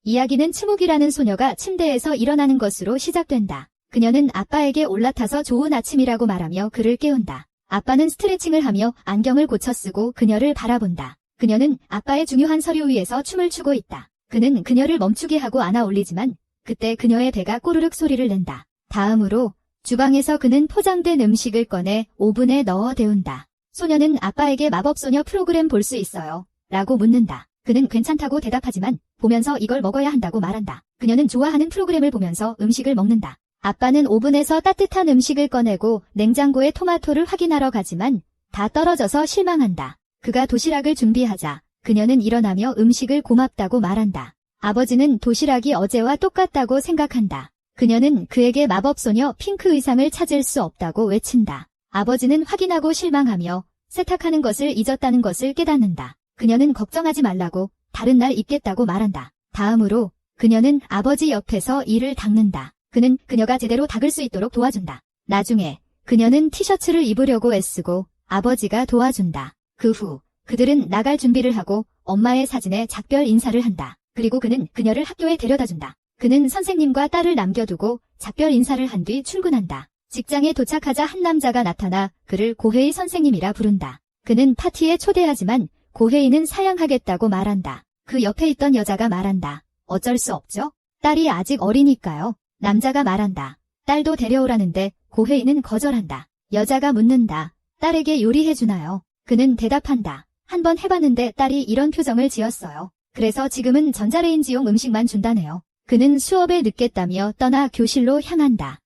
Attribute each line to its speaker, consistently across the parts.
Speaker 1: 이야기는 츠묵이라는 소녀가 침대에서 일어나는 것으로 시작된다. 그녀는 아빠에게 올라타서 좋은 아침이라고 말하며 그를 깨운다. 아빠는 스트레칭을 하며 안경을 고쳐 쓰고 그녀를 바라본다. 그녀는 아빠의 중요한 서류 위에서 춤을 추고 있다. 그는 그녀를 멈추게 하고 안아 올리지만 그때 그녀의 배가 꼬르륵 소리를 낸다. 다음으로 주방에서 그는 포장된 음식을 꺼내 오븐에 넣어 데운다. 소녀는 아빠에게 마법소녀 프로그램 볼 수 있어요? 라고 묻는다. 그는 괜찮다고 대답하지만 보면서 이걸 먹어야 한다고 말한다. 그녀는 좋아하는 프로그램을 보면서 음식을 먹는다. 아빠는 오븐에서 따뜻한 음식을 꺼내고 냉장고에 토마토를 확인하러 가지만 다 떨어져서 실망한다. 그가 도시락을 준비하자 그녀는 일어나며 음식을 고맙다고 말한다. 아버지는 도시락이 어제와 똑같다고 생각한다. 그녀는 그에게 마법소녀 핑크 의상을 찾을 수 없다고 외친다. 아버지는 확인하고 실망하며 세탁하는 것을 잊었다는 것을 깨닫는다. 그녀는 걱정하지 말라고 다른 날 입겠다고 말한다. 다음으로 그녀는 아버지 옆에서 이를 닦는다. 그는 그녀가 제대로 닦을 수 있도록 도와준다. 나중에 그녀는 티셔츠를 입으려고 애쓰고 아버지가 도와준다. 그 후 그들은 나갈 준비를 하고 엄마의 사진에 작별 인사를 한다. 그리고 그는 그녀를 학교에 데려다준다. 그는 선생님과 딸을 남겨두고 작별 인사를 한 뒤 출근한다. 직장에 도착하자 한 남자가 나타나 그를 고헤이 선생님이라 부른다. 그는 파티에 초대하지만 고헤이는 사양하겠다고 말한다. 그 옆에 있던 여자가 말한다. 어쩔 수 없죠? 딸이 아직 어리니까요. 남자가 말한다. 딸도 데려오라는데 고헤이는 거절한다. 여자가 묻는다. 딸에게 요리해주나요? 그는 대답한다. 한번 해봤는데 딸이 이런 표정을 지었어요. 그래서 지금은 전자레인지용 음식만 준다네요. 그는 수업에 늦겠다며 떠나 교실로 향한다.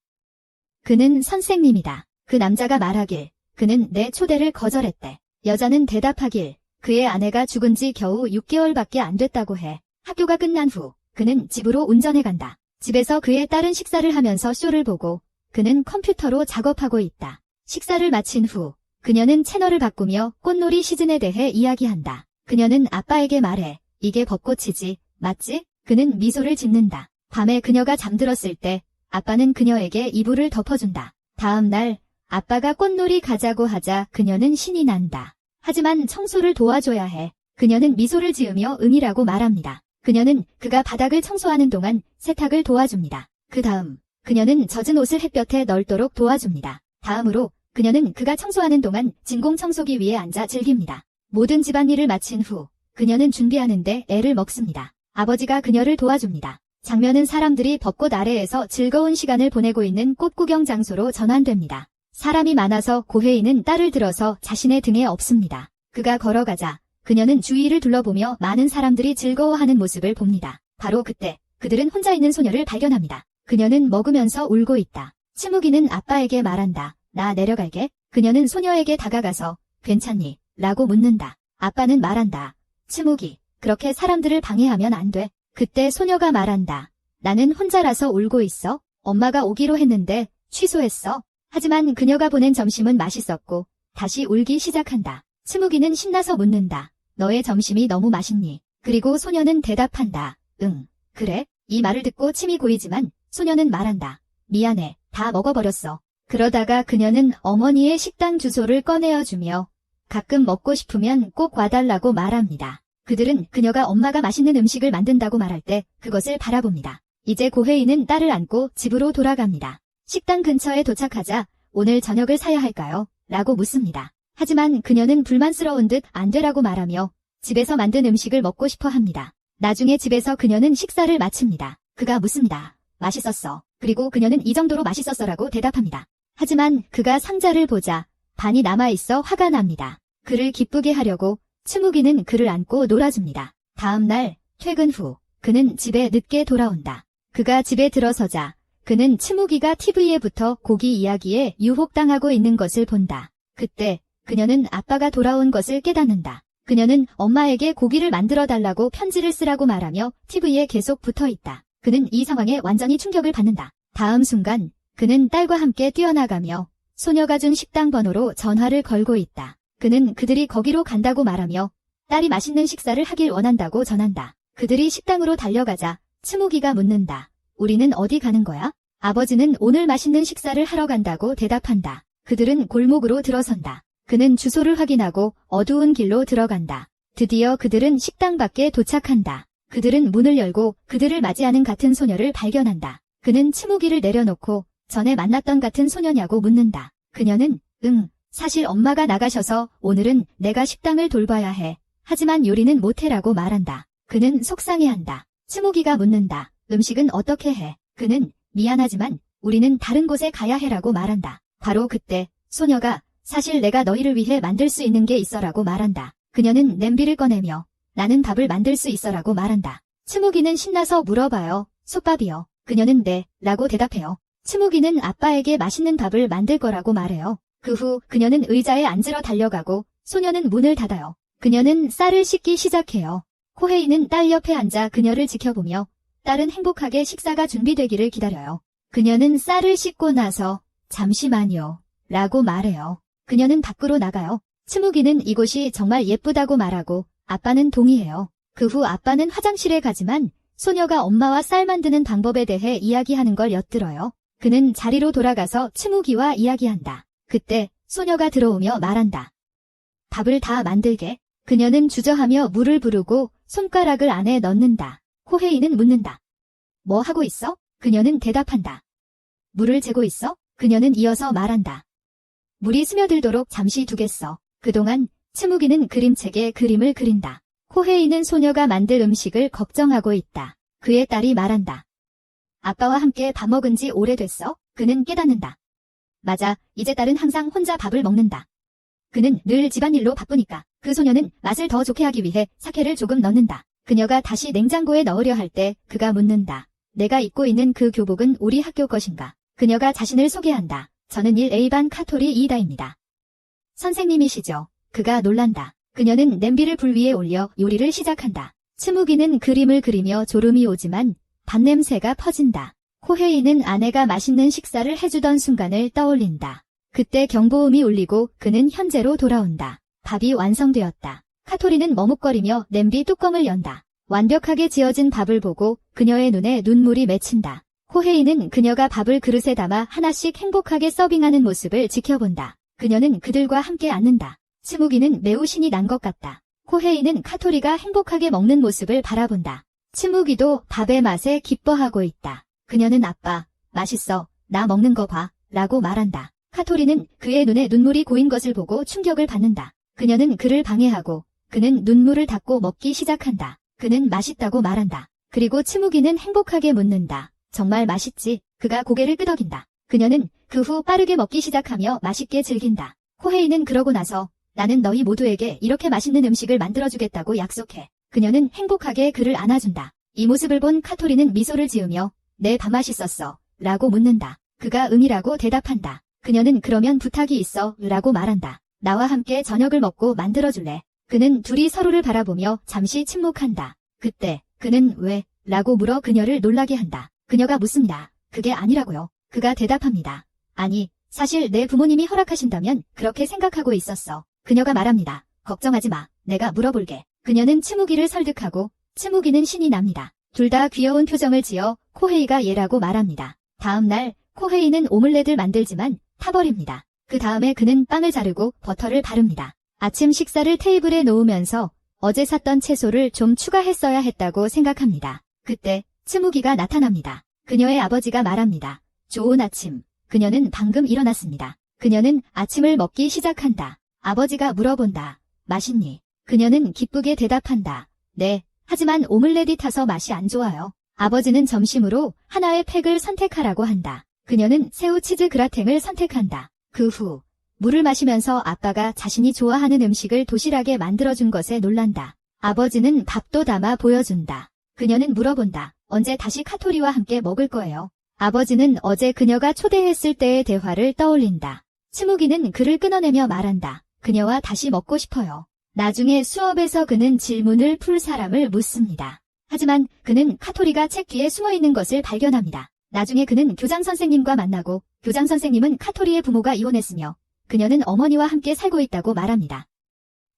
Speaker 1: 그는 선생님이다. 그 남자가 말하길 그는 내 초대를 거절했대. 여자는 대답하길 그의 아내가 죽은 지 겨우 6개월밖에 안 됐다고 해. 학교가 끝난 후 그는 집으로 운전해 간다. 집에서 그의 딸은 식사를 하면서 쇼를 보고 그는 컴퓨터로 작업하고 있다. 식사를 마친 후 그녀는 채널을 바꾸며 꽃놀이 시즌에 대해 이야기한다. 그녀는 아빠에게 말해. 이게 벚꽃이지, 맞지? 그는 미소를 짓는다. 밤에 그녀가 잠들었을 때 아빠는 그녀에게 이불을 덮어준다. 다음 날 아빠가 꽃놀이 가자고 하자 그녀는 신이 난다. 하지만 청소를 도와줘야 해. 그녀는 미소를 지으며 응이라고 말합니다. 그녀는 그가 바닥을 청소하는 동안 세탁을 도와줍니다. 그 다음 그녀는 젖은 옷을 햇볕에 널도록 도와줍니다. 다음으로 그녀는 그가 청소하는 동안 진공 청소기 위에 앉아 즐깁니다. 모든 집안일을 마친 후 그녀는 준비하는데 애를 먹습니다. 아버지가 그녀를 도와줍니다. 장면은 사람들이 벚꽃 아래에서 즐거운 시간을 보내고 있는 꽃구경 장소로 전환됩니다. 사람이 많아서 고헤이는 딸을 들어서 자신의 등에 업습니다. 그가 걸어가자 그녀는 주위를 둘러보며 많은 사람들이 즐거워하는 모습을 봅니다. 바로 그때 그들은 혼자 있는 소녀를 발견합니다. 그녀는 먹으면서 울고 있다. 츠묵이는 아빠에게 말한다. 나 내려갈게. 그녀는 소녀에게 다가가서 괜찮니? 라고 묻는다. 아빠는 말한다. 츠묵이, 그렇게 사람들을 방해하면 안 돼. 그때 소녀가 말한다. 나는 혼자라서 울고 있어. 엄마가 오기로 했는데 취소했어. 하지만 그녀가 보낸 점심은 맛있었고 다시 울기 시작한다. 츠묵이는 신나서 묻는다. 너의 점심이 너무 맛있니? 그리고 소녀는 대답한다. 응, 그래? 이 말을 듣고 침이 고이지만 소녀는 말한다. 미안해, 다 먹어버렸어. 그러다가 그녀는 어머니의 식당 주소를 꺼내어주며 가끔 먹고 싶으면 꼭 와달라고 말합니다. 그들은 그녀가 엄마가 맛있는 음식을 만든다고 말할 때 그것을 바라봅니다. 이제 고헤이는 딸을 안고 집으로 돌아갑니다. 식당 근처에 도착하자 오늘 저녁을 사야 할까요? 라고 묻습니다. 하지만 그녀는 불만스러운 듯 안 되라고 말하며 집에서 만든 음식을 먹고 싶어 합니다. 나중에 집에서 그녀는 식사를 마칩니다. 그가 묻습니다. 맛있었어. 그리고 그녀는 이 정도로 맛있었어라고 대답합니다. 하지만 그가 상자를 보자 반이 남아있어 화가 납니다. 그를 기쁘게 하려고 츠묵이는 그를 안고 놀아줍니다. 다음 날 퇴근 후 그는 집에 늦게 돌아온다. 그가 집에 들어서자 그는 츠묵이가 TV에 붙어 고기 이야기에 유혹당하고 있는 것을 본다. 그때 그녀는 아빠가 돌아온 것을 깨닫는다. 그녀는 엄마에게 고기를 만들어 달라고 편지를 쓰라고 말하며 TV에 계속 붙어 있다. 그는 이 상황에 완전히 충격을 받는다. 다음 순간 그는 딸과 함께 뛰어나가며 소녀가 준 식당 번호로 전화를 걸고 있다. 그는 그들이 거기로 간다고 말하며 딸이 맛있는 식사를 하길 원한다고 전한다. 그들이 식당으로 달려가자 츠묵이가 묻는다. 우리는 어디 가는 거야? 아버지는 오늘 맛있는 식사를 하러 간다고 대답한다. 그들은 골목으로 들어선다. 그는 주소를 확인하고 어두운 길로 들어간다. 드디어 그들은 식당 밖에 도착한다. 그들은 문을 열고 그들을 맞이하는 같은 소녀를 발견한다. 그는 치무기를 내려놓고 전에 만났던 같은 소녀냐고 묻는다. 그녀는 응, 사실 엄마가 나가셔서 오늘은 내가 식당을 돌봐야 해. 하지만 요리는 못해라고 말한다. 그는 속상해한다. 치무기가 묻는다. 음식은 어떻게 해? 그는 미안하지만 우리는 다른 곳에 가야 해라고 말한다. 바로 그때 소녀가 사실 내가 너희를 위해 만들 수 있는 게 있어라고 말한다. 그녀는 냄비를 꺼내며 나는 밥을 만들 수 있어라고 말한다. 치무기는 신나서 물어봐요. 솥밥이요. 그녀는 네, 라고 대답해요. 치무기는 아빠에게 맛있는 밥을 만들 거라고 말해요. 그 후 그녀는 의자에 앉으러 달려가고 소녀는 문을 닫아요. 그녀는 쌀을 씻기 시작해요. 코헤이는 딸 옆에 앉아 그녀를 지켜보며 딸은 행복하게 식사가 준비되기를 기다려요. 그녀는 쌀을 씻고 나서 잠시만요, 라고 말해요. 그녀는 밖으로 나가요. 치무기는 이곳이 정말 예쁘다고 말하고 아빠는 동의해요. 그 후 아빠는 화장실에 가지만 소녀가 엄마와 쌀 만드는 방법에 대해 이야기하는 걸 엿들어요. 그는 자리로 돌아가서 치무기와 이야기한다. 그때 소녀가 들어오며 말한다. 밥을 다 만들게. 그녀는 주저하며 물을 부르고 손가락을 안에 넣는다. 코헤이는 묻는다. 뭐 하고 있어? 그녀는 대답한다. 물을 재고 있어? 그녀는 이어서 말한다. 물이 스며들도록 잠시 두겠어. 그동안 치무기는 그림책에 그림을 그린다. 코헤이는 소녀가 만들 음식을 걱정하고 있다. 그의 딸이 말한다. 아빠와 함께 밥 먹은 지 오래됐어? 그는 깨닫는다. 맞아, 이제 딸은 항상 혼자 밥을 먹는다. 그는 늘 집안일로 바쁘니까. 그 소녀는 맛을 더 좋게 하기 위해 사케를 조금 넣는다. 그녀가 다시 냉장고에 넣으려 할 때 그가 묻는다. 내가 입고 있는 그 교복은 우리 학교 것인가? 그녀가 자신을 소개한다. 저는 1A반 카토리 이이다입니다. 선생님이시죠? 그가 놀란다. 그녀는 냄비를 불 위에 올려 요리를 시작한다. 치무기는 그림을 그리며 졸음이 오지만 밥냄새가 퍼진다. 코헤이는 아내가 맛있는 식사를 해주던 순간을 떠올린다. 그때 경보음이 울리고 그는 현재로 돌아온다. 밥이 완성되었다. 카토리는 머뭇거리며 냄비 뚜껑을 연다. 완벽하게 지어진 밥을 보고 그녀의 눈에 눈물이 맺힌다. 코헤이는 그녀가 밥을 그릇에 담아 하나씩 행복하게 서빙하는 모습을 지켜본다. 그녀는 그들과 함께 앉는다. 치무기는 매우 신이 난 것 같다. 코헤이는 카토리가 행복하게 먹는 모습을 바라본다. 치무기도 밥의 맛에 기뻐하고 있다. 그녀는 아빠, 맛있어, 나 먹는 거 봐, 라고 말한다. 카토리는 그의 눈에 눈물이 고인 것을 보고 충격을 받는다. 그녀는 그를 방해하고 그는 눈물을 닦고 먹기 시작한다. 그는 맛있다고 말한다. 그리고 치무기는 행복하게 묻는다. 정말 맛있지? 그가 고개를 끄덕인다. 그녀는 그 후 빠르게 먹기 시작하며 맛있게 즐긴다. 코헤이는 그러고 나서 나는 너희 모두에게 이렇게 맛있는 음식을 만들어주겠다고 약속해. 그녀는 행복하게 그를 안아준다. 이 모습을 본 카토리는 미소를 지으며 내 밥 맛있었어, 라고 묻는다. 그가 응이라고 대답한다. 그녀는 그러면 부탁이 있어, 라고 말한다. 나와 함께 저녁을 먹고 만들어줄래? 그는 둘이 서로를 바라보며 잠시 침묵한다. 그때 그는 왜? 라고 물어 그녀를 놀라게 한다. 그녀가 묻습니다. 그게 아니라고요. 그가 대답합니다. 아니, 사실 내 부모님이 허락하신다면 그렇게 생각하고 있었어. 그녀가 말합니다. 걱정하지 마. 내가 물어볼게. 그녀는 치무기를 설득하고 치무기는 신이 납니다. 둘 다 귀여운 표정을 지어 코헤이가 얘라고 말합니다. 다음 날 코헤이는 오믈렛을 만들지만 타버립니다. 그 다음에 그는 빵을 자르고 버터를 바릅니다. 아침 식사를 테이블에 놓으면서 어제 샀던 채소를 좀 추가했어야 했다고 생각합니다. 그때 치무기가 나타납니다. 그녀의 아버지가 말합니다. 좋은 아침. 그녀는 방금 일어났습니다. 그녀는 아침을 먹기 시작한다. 아버지가 물어본다. 맛있니? 그녀는 기쁘게 대답한다. 네, 하지만 오믈렛이 타서 맛이 안 좋아요. 아버지는 점심으로 하나의 팩을 선택하라고 한다. 그녀는 새우 치즈 그라탱을 선택한다. 그 후 물을 마시면서 아빠가 자신이 좋아하는 음식을 도시락에 만들어준 것에 놀란다. 아버지는 밥도 담아 보여준다. 그녀는 물어본다. 언제 다시 카토리와 함께 먹을 거예요? 아버지는 어제 그녀가 초대했을 때의 대화를 떠올린다. 치무기는 그를 끊어내며 말한다. 그녀와 다시 먹고 싶어요. 나중에 수업에서 그는 질문을 풀 사람을 묻습니다. 하지만 그는 카토리가 책 뒤에 숨어있는 것을 발견합니다. 나중에 그는 교장 선생님과 만나고 교장 선생님은 카토리의 부모가 이혼했으며 그녀는 어머니와 함께 살고 있다고 말합니다.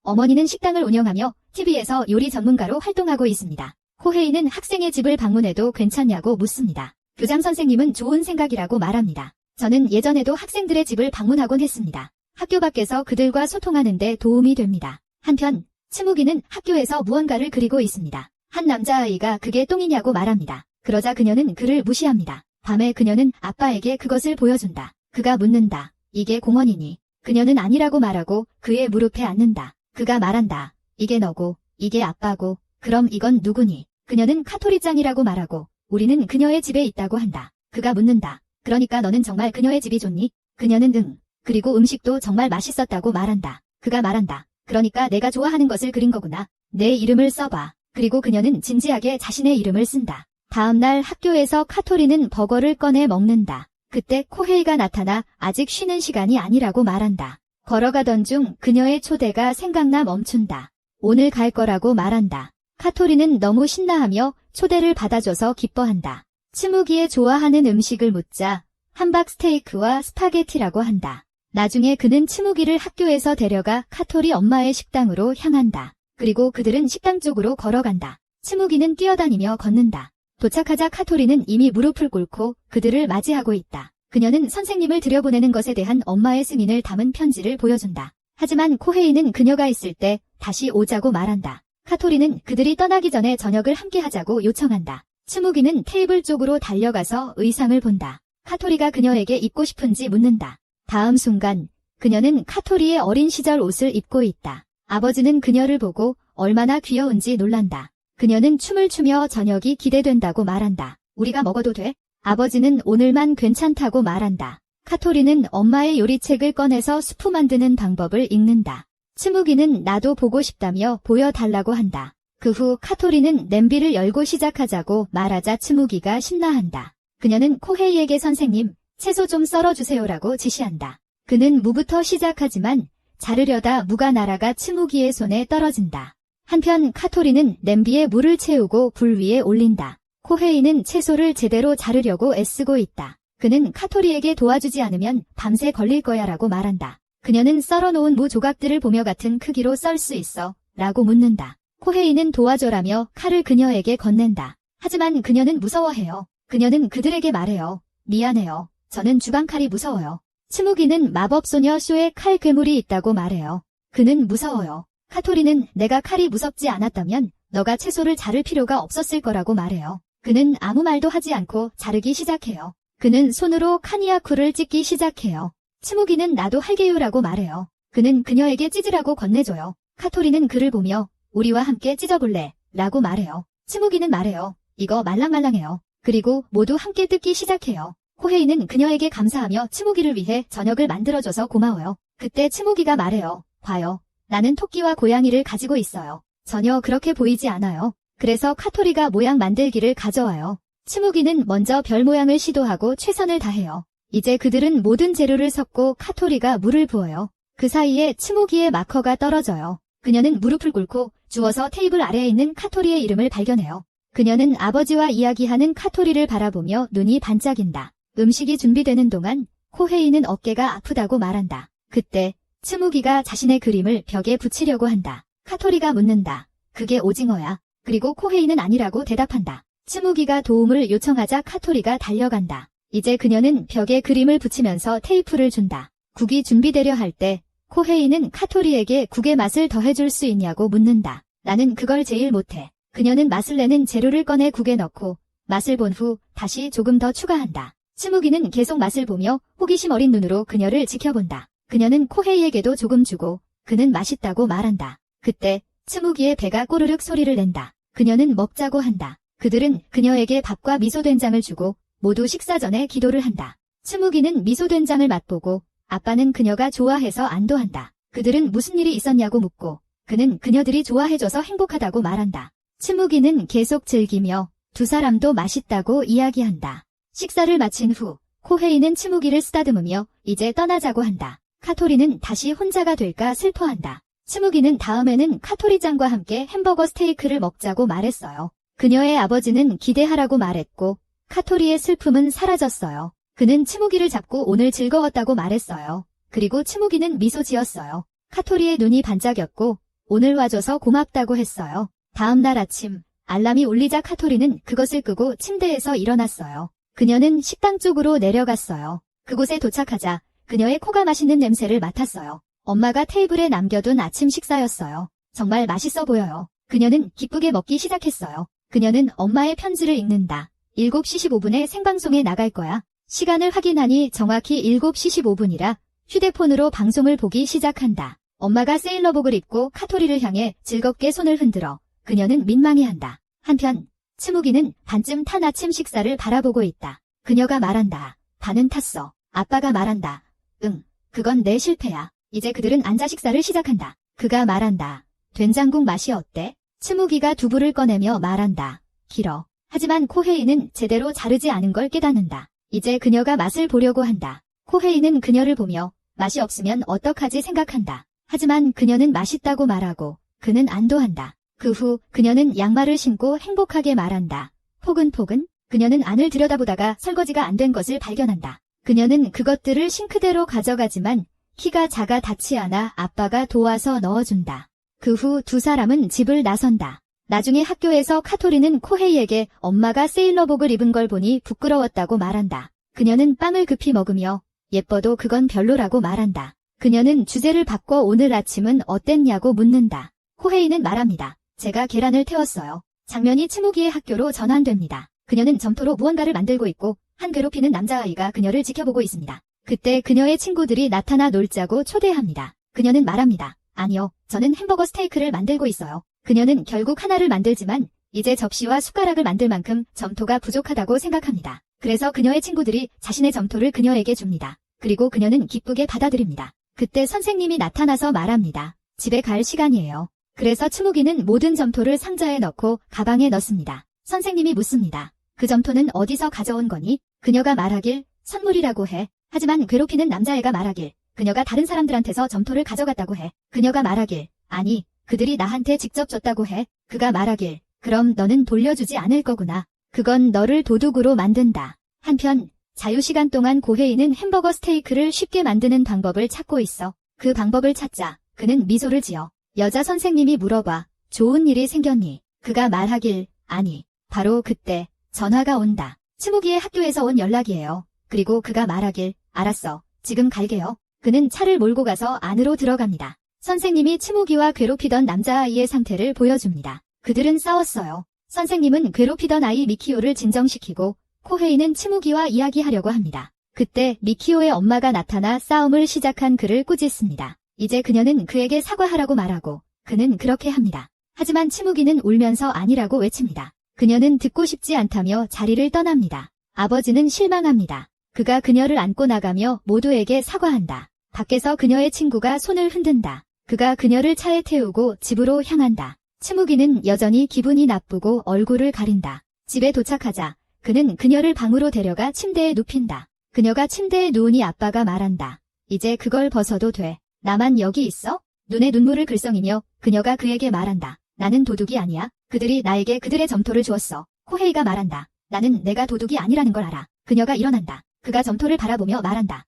Speaker 1: 어머니는 식당을 운영하며 TV에서 요리 전문가로 활동하고 있습니다. 코헤이는 학생의 집을 방문해도 괜찮냐고 묻습니다. 교장 선생님은 좋은 생각이라고 말합니다. 저는 예전에도 학생들의 집을 방문하곤 했습니다. 학교 밖에서 그들과 소통하는 데 도움이 됩니다. 한편 치무기는 학교에서 무언가를 그리고 있습니다. 한 남자아이가 그게 똥이냐고 말합니다. 그러자 그녀는 그를 무시합니다. 밤에 그녀는 아빠에게 그것을 보여준다. 그가 묻는다. 이게 공원이니? 그녀는 아니라고 말하고 그의 무릎에 앉는다. 그가 말한다. 이게 너고, 이게 아빠고, 그럼 이건 누구니? 그녀는 카토리짱이라고 말하고 우리는 그녀의 집에 있다고 한다. 그가 묻는다. 그러니까 너는 정말 그녀의 집이 좋니? 그녀는 응. 그리고 음식도 정말 맛있었다고 말한다. 그가 말한다. 그러니까 내가 좋아하는 것을 그린 거구나. 내 이름을 써봐. 그리고 그녀는 진지하게 자신의 이름을 쓴다. 다음날 학교에서 카토리는 버거를 꺼내 먹는다. 그때 코헤이가 나타나 아직 쉬는 시간이 아니라고 말한다. 걸어가던 중 그녀의 초대가 생각나 멈춘다. 오늘 갈 거라고 말한다. 카토리는 너무 신나하며 초대를 받아줘서 기뻐한다. 츠무기의 좋아하는 음식을 묻자 함박 스테이크와 스파게티라고 한다. 나중에 그는 츠무기를 학교에서 데려가 카토리 엄마의 식당으로 향한다. 그리고 그들은 식당 쪽으로 걸어간다. 츠무기는 뛰어다니며 걷는다. 도착하자 카토리는 이미 무릎을 꿇고 그들을 맞이하고 있다. 그녀는 선생님을 들여보내는 것에 대한 엄마의 승인을 담은 편지를 보여준다. 하지만 코헤이는 그녀가 있을 때 다시 오자고 말한다. 카토리는 그들이 떠나기 전에 저녁을 함께 하자고 요청한다. 츠무기는 테이블 쪽으로 달려가서 의상을 본다. 카토리가 그녀에게 입고 싶은지 묻는다. 다음 순간 그녀는 카토리의 어린 시절 옷을 입고 있다. 아버지는 그녀를 보고 얼마나 귀여운지 놀란다. 그녀는 춤을 추며 저녁이 기대된다고 말한다. 우리가 먹어도 돼? 아버지는 오늘만 괜찮다고 말한다. 카토리는 엄마의 요리책을 꺼내서 수프 만드는 방법을 읽는다. 츠무기는 나도 보고 싶다며 보여달라고 한다. 그 후 카토리는 냄비를 열고 시작하자고 말하자 츠무기가 신나한다. 그녀는 코헤이에게 선생님, 채소 좀 썰어주세요라고 지시한다. 그는 무부터 시작하지만 자르려다 무가 날아가 츠무기의 손에 떨어진다. 한편 카토리는 냄비에 물을 채우고 불 위에 올린다. 코헤이는 채소를 제대로 자르려고 애쓰고 있다. 그는 카토리에게 도와주지 않으면 밤새 걸릴 거야 라고 말한다. 그녀는 썰어놓은 무 조각들을 보며 같은 크기로 썰 수 있어? 라고 묻는다. 코헤이는 도와줘라며 칼을 그녀에게 건넨다. 하지만 그녀는 무서워해요. 그녀는 그들에게 말해요. 미안해요. 저는 주방칼이 무서워요. 츠무기는 마법소녀 쇼에 칼 괴물이 있다고 말해요. 그는 무서워요. 카토리는 내가 칼이 무섭지 않았다면 너가 채소를 자를 필요가 없었을 거라고 말해요. 그는 아무 말도 하지 않고 자르기 시작해요. 그는 손으로 카니아쿠를 찢기 시작해요. 츠무기는 나도 할게요라고 말해요. 그는 그녀에게 찢으라고 건네줘요. 카토리는 그를 보며 우리와 함께 찢어볼래? 라고 말해요. 츠무기는 말해요. 이거 말랑말랑해요. 그리고 모두 함께 뜯기 시작해요. 코헤이는 그녀에게 감사하며 츠무기를 위해 저녁을 만들어줘서 고마워요. 그때 츠무기가 말해요. 봐요. 나는 토끼와 고양이를 가지고 있어요. 전혀 그렇게 보이지 않아요. 그래서 카토리가 모양 만들기를 가져와요. 츠무기는 먼저 별 모양을 시도하고 최선을 다해요. 이제 그들은 모든 재료를 섞고 카토리가 물을 부어요. 그 사이에 츠무기의 마커가 떨어져요. 그녀는 무릎을 꿇고 주워서 테이블 아래에 있는 카토리의 이름을 발견해요. 그녀는 아버지와 이야기하는 카토리를 바라보며 눈이 반짝인다. 음식이 준비되는 동안 코헤이는 어깨가 아프다고 말한다. 그때 츠무기가 자신의 그림을 벽에 붙이려고 한다. 카토리가 묻는다. 그게 오징어야. 그리고 코헤이는 아니라고 대답한다. 츠무기가 도움을 요청하자 카토리가 달려간다. 이제 그녀는 벽에 그림을 붙이면서 테이프를 준다. 국이 준비되려 할 때 코헤이는 카토리에게 국의 맛을 더해줄 수 있냐고 묻는다. 나는 그걸 제일 못해. 그녀는 맛을 내는 재료를 꺼내 국에 넣고 맛을 본 후 다시 조금 더 추가한다. 츠무기는 계속 맛을 보며 호기심 어린 눈으로 그녀를 지켜본다. 그녀는 코헤이에게도 조금 주고 그는 맛있다고 말한다. 그때 츠무기의 배가 꼬르륵 소리를 낸다. 그녀는 먹자고 한다. 그들은 그녀에게 밥과 미소된장을 주고 모두 식사 전에 기도를 한다. 츠무기는 미소된장을 맛보고 아빠는 그녀가 좋아해서 안도한다. 그들은 무슨 일이 있었냐고 묻고 그는 그녀들이 좋아해줘서 행복하다고 말한다. 츠무기는 계속 즐기며 두 사람도 맛있다고 이야기한다. 식사를 마친 후 코헤이는 츠무기를 쓰다듬으며 이제 떠나자고 한다. 카토리는 다시 혼자가 될까 슬퍼한다. 츠무기는 다음에는 카토리짱과 함께 햄버거 스테이크를 먹자고 말했어요. 그녀의 아버지는 기대하라고 말했고 카토리의 슬픔은 사라졌어요. 그는 츠무기를 잡고 오늘 즐거웠다고 말했어요. 그리고 츠무기는 미소 지었어요. 카토리의 눈이 반짝였고 오늘 와줘서 고맙다고 했어요. 다음 날 아침 알람이 울리자 카토리는 그것을 끄고 침대에서 일어났어요. 그녀는 식당 쪽으로 내려갔어요. 그곳에 도착하자 그녀의 코가 맛있는 냄새를 맡았어요. 엄마가 테이블에 남겨둔 아침 식사였어요. 정말 맛있어 보여요. 그녀는 기쁘게 먹기 시작했어요. 그녀는 엄마의 편지를 읽는다. 7시 15분에 생방송에 나갈 거야. 시간을 확인하니 정확히 7시 15분이라 휴대폰으로 방송을 보기 시작한다. 엄마가 세일러복을 입고 카토리를 향해 즐겁게 손을 흔들어 그녀는 민망해한다. 한편 츠무기는 반쯤 탄 아침 식사를 바라보고 있다. 그녀가 말한다. 반은 탔어. 아빠가 말한다. 응, 그건 내 실패야. 이제 그들은 앉아 식사를 시작한다. 그가 말한다. 된장국 맛이 어때? 츠무기가 두부를 꺼내며 말한다. 길어. 하지만 코헤이는 제대로 자르지 않은 걸 깨닫는다. 이제 그녀가 맛을 보려고 한다. 코헤이는 그녀를 보며 맛이 없으면 어떡하지 생각한다. 하지만 그녀는 맛있다고 말하고 그는 안도한다. 그 후 그녀는 양말을 신고 행복하게 말한다. 포근포근? 그녀는 안을 들여다보다가 설거지가 안 된 것을 발견한다. 그녀는 그것들을 싱크대로 가져가지만 키가 작아 닿지 않아 아빠가 도와서 넣어준다. 그 후 두 사람은 집을 나선다. 나중에 학교에서 카토리는 코헤이에게 엄마가 세일러복을 입은 걸 보니 부끄러웠다고 말한다. 그녀는 빵을 급히 먹으며 예뻐도 그건 별로라고 말한다. 그녀는 주제를 바꿔 오늘 아침은 어땠냐고 묻는다. 코헤이는 말합니다. 제가 계란을 태웠어요. 장면이 츠무기의 학교로 전환됩니다. 그녀는 점토로 무언가를 만들고 있고 한 괴롭히는 남자아이가 그녀를 지켜보고 있습니다. 그때 그녀의 친구들이 나타나 놀자고 초대합니다. 그녀는 말합니다. 아니요, 저는 햄버거 스테이크를 만들고 있어요. 그녀는 결국 하나를 만들지만 이제 접시와 숟가락을 만들 만큼 점토가 부족하다고 생각합니다. 그래서 그녀의 친구들이 자신의 점토를 그녀에게 줍니다. 그리고 그녀는 기쁘게 받아들입니다. 그때 선생님이 나타나서 말합니다. 집에 갈 시간이에요. 그래서 츠무기는 모든 점토를 상자에 넣고 가방에 넣습니다. 선생님이 묻습니다. 그 점토는 어디서 가져온 거니? 그녀가 말하길 선물이라고 해. 하지만 괴롭히는 남자애가 말하길 그녀가 다른 사람들한테서 점토를 가져갔다고 해. 그녀가 말하길 아니, 그들이 나한테 직접 줬다고 해. 그가 말하길 그럼 너는 돌려주지 않을 거구나. 그건 너를 도둑으로 만든다. 한편 자유시간 동안 고헤이는 햄버거 스테이크를 쉽게 만드는 방법을 찾고 있어. 그 방법을 찾자 그는 미소를 지어 여자 선생님이 물어봐. 좋은 일이 생겼니? 그가 말하길 아니. 바로 그때 전화가 온다. 츠무기의 학교에서 온 연락이에요. 그리고 그가 말하길 알았어. 지금 갈게요. 그는 차를 몰고 가서 안으로 들어갑니다. 선생님이 츠무기와 괴롭히던 남자아이의 상태를 보여줍니다. 그들은 싸웠어요. 선생님은 괴롭히던 아이 미키오를 진정시키고 코헤이는 츠무기와 이야기하려고 합니다. 그때 미키오의 엄마가 나타나 싸움을 시작한 그를 꾸짖습니다. 이제 그녀는 그에게 사과하라고 말하고 그는 그렇게 합니다. 하지만 츠무기는 울면서 아니라고 외칩니다. 그녀는 듣고 싶지 않다며 자리를 떠납니다. 아버지는 실망합니다. 그가 그녀를 안고 나가며 모두에게 사과한다. 밖에서 그녀의 친구가 손을 흔든다. 그가 그녀를 차에 태우고 집으로 향한다. 츠무기는 여전히 기분이 나쁘고 얼굴을 가린다. 집에 도착하자 그는 그녀를 방으로 데려가 침대에 눕힌다. 그녀가 침대에 누우니 아빠가 말한다. 이제 그걸 벗어도 돼. 나만 여기 있어? 눈에 눈물을 글썽이며 그녀가 그에게 말한다. 나는 도둑이 아니야. 그들이 나에게 그들의 점토를 주었어. 코헤이가 말한다. 나는 내가 도둑이 아니라는 걸 알아. 그녀가 일어난다. 그가 점토를 바라보며 말한다.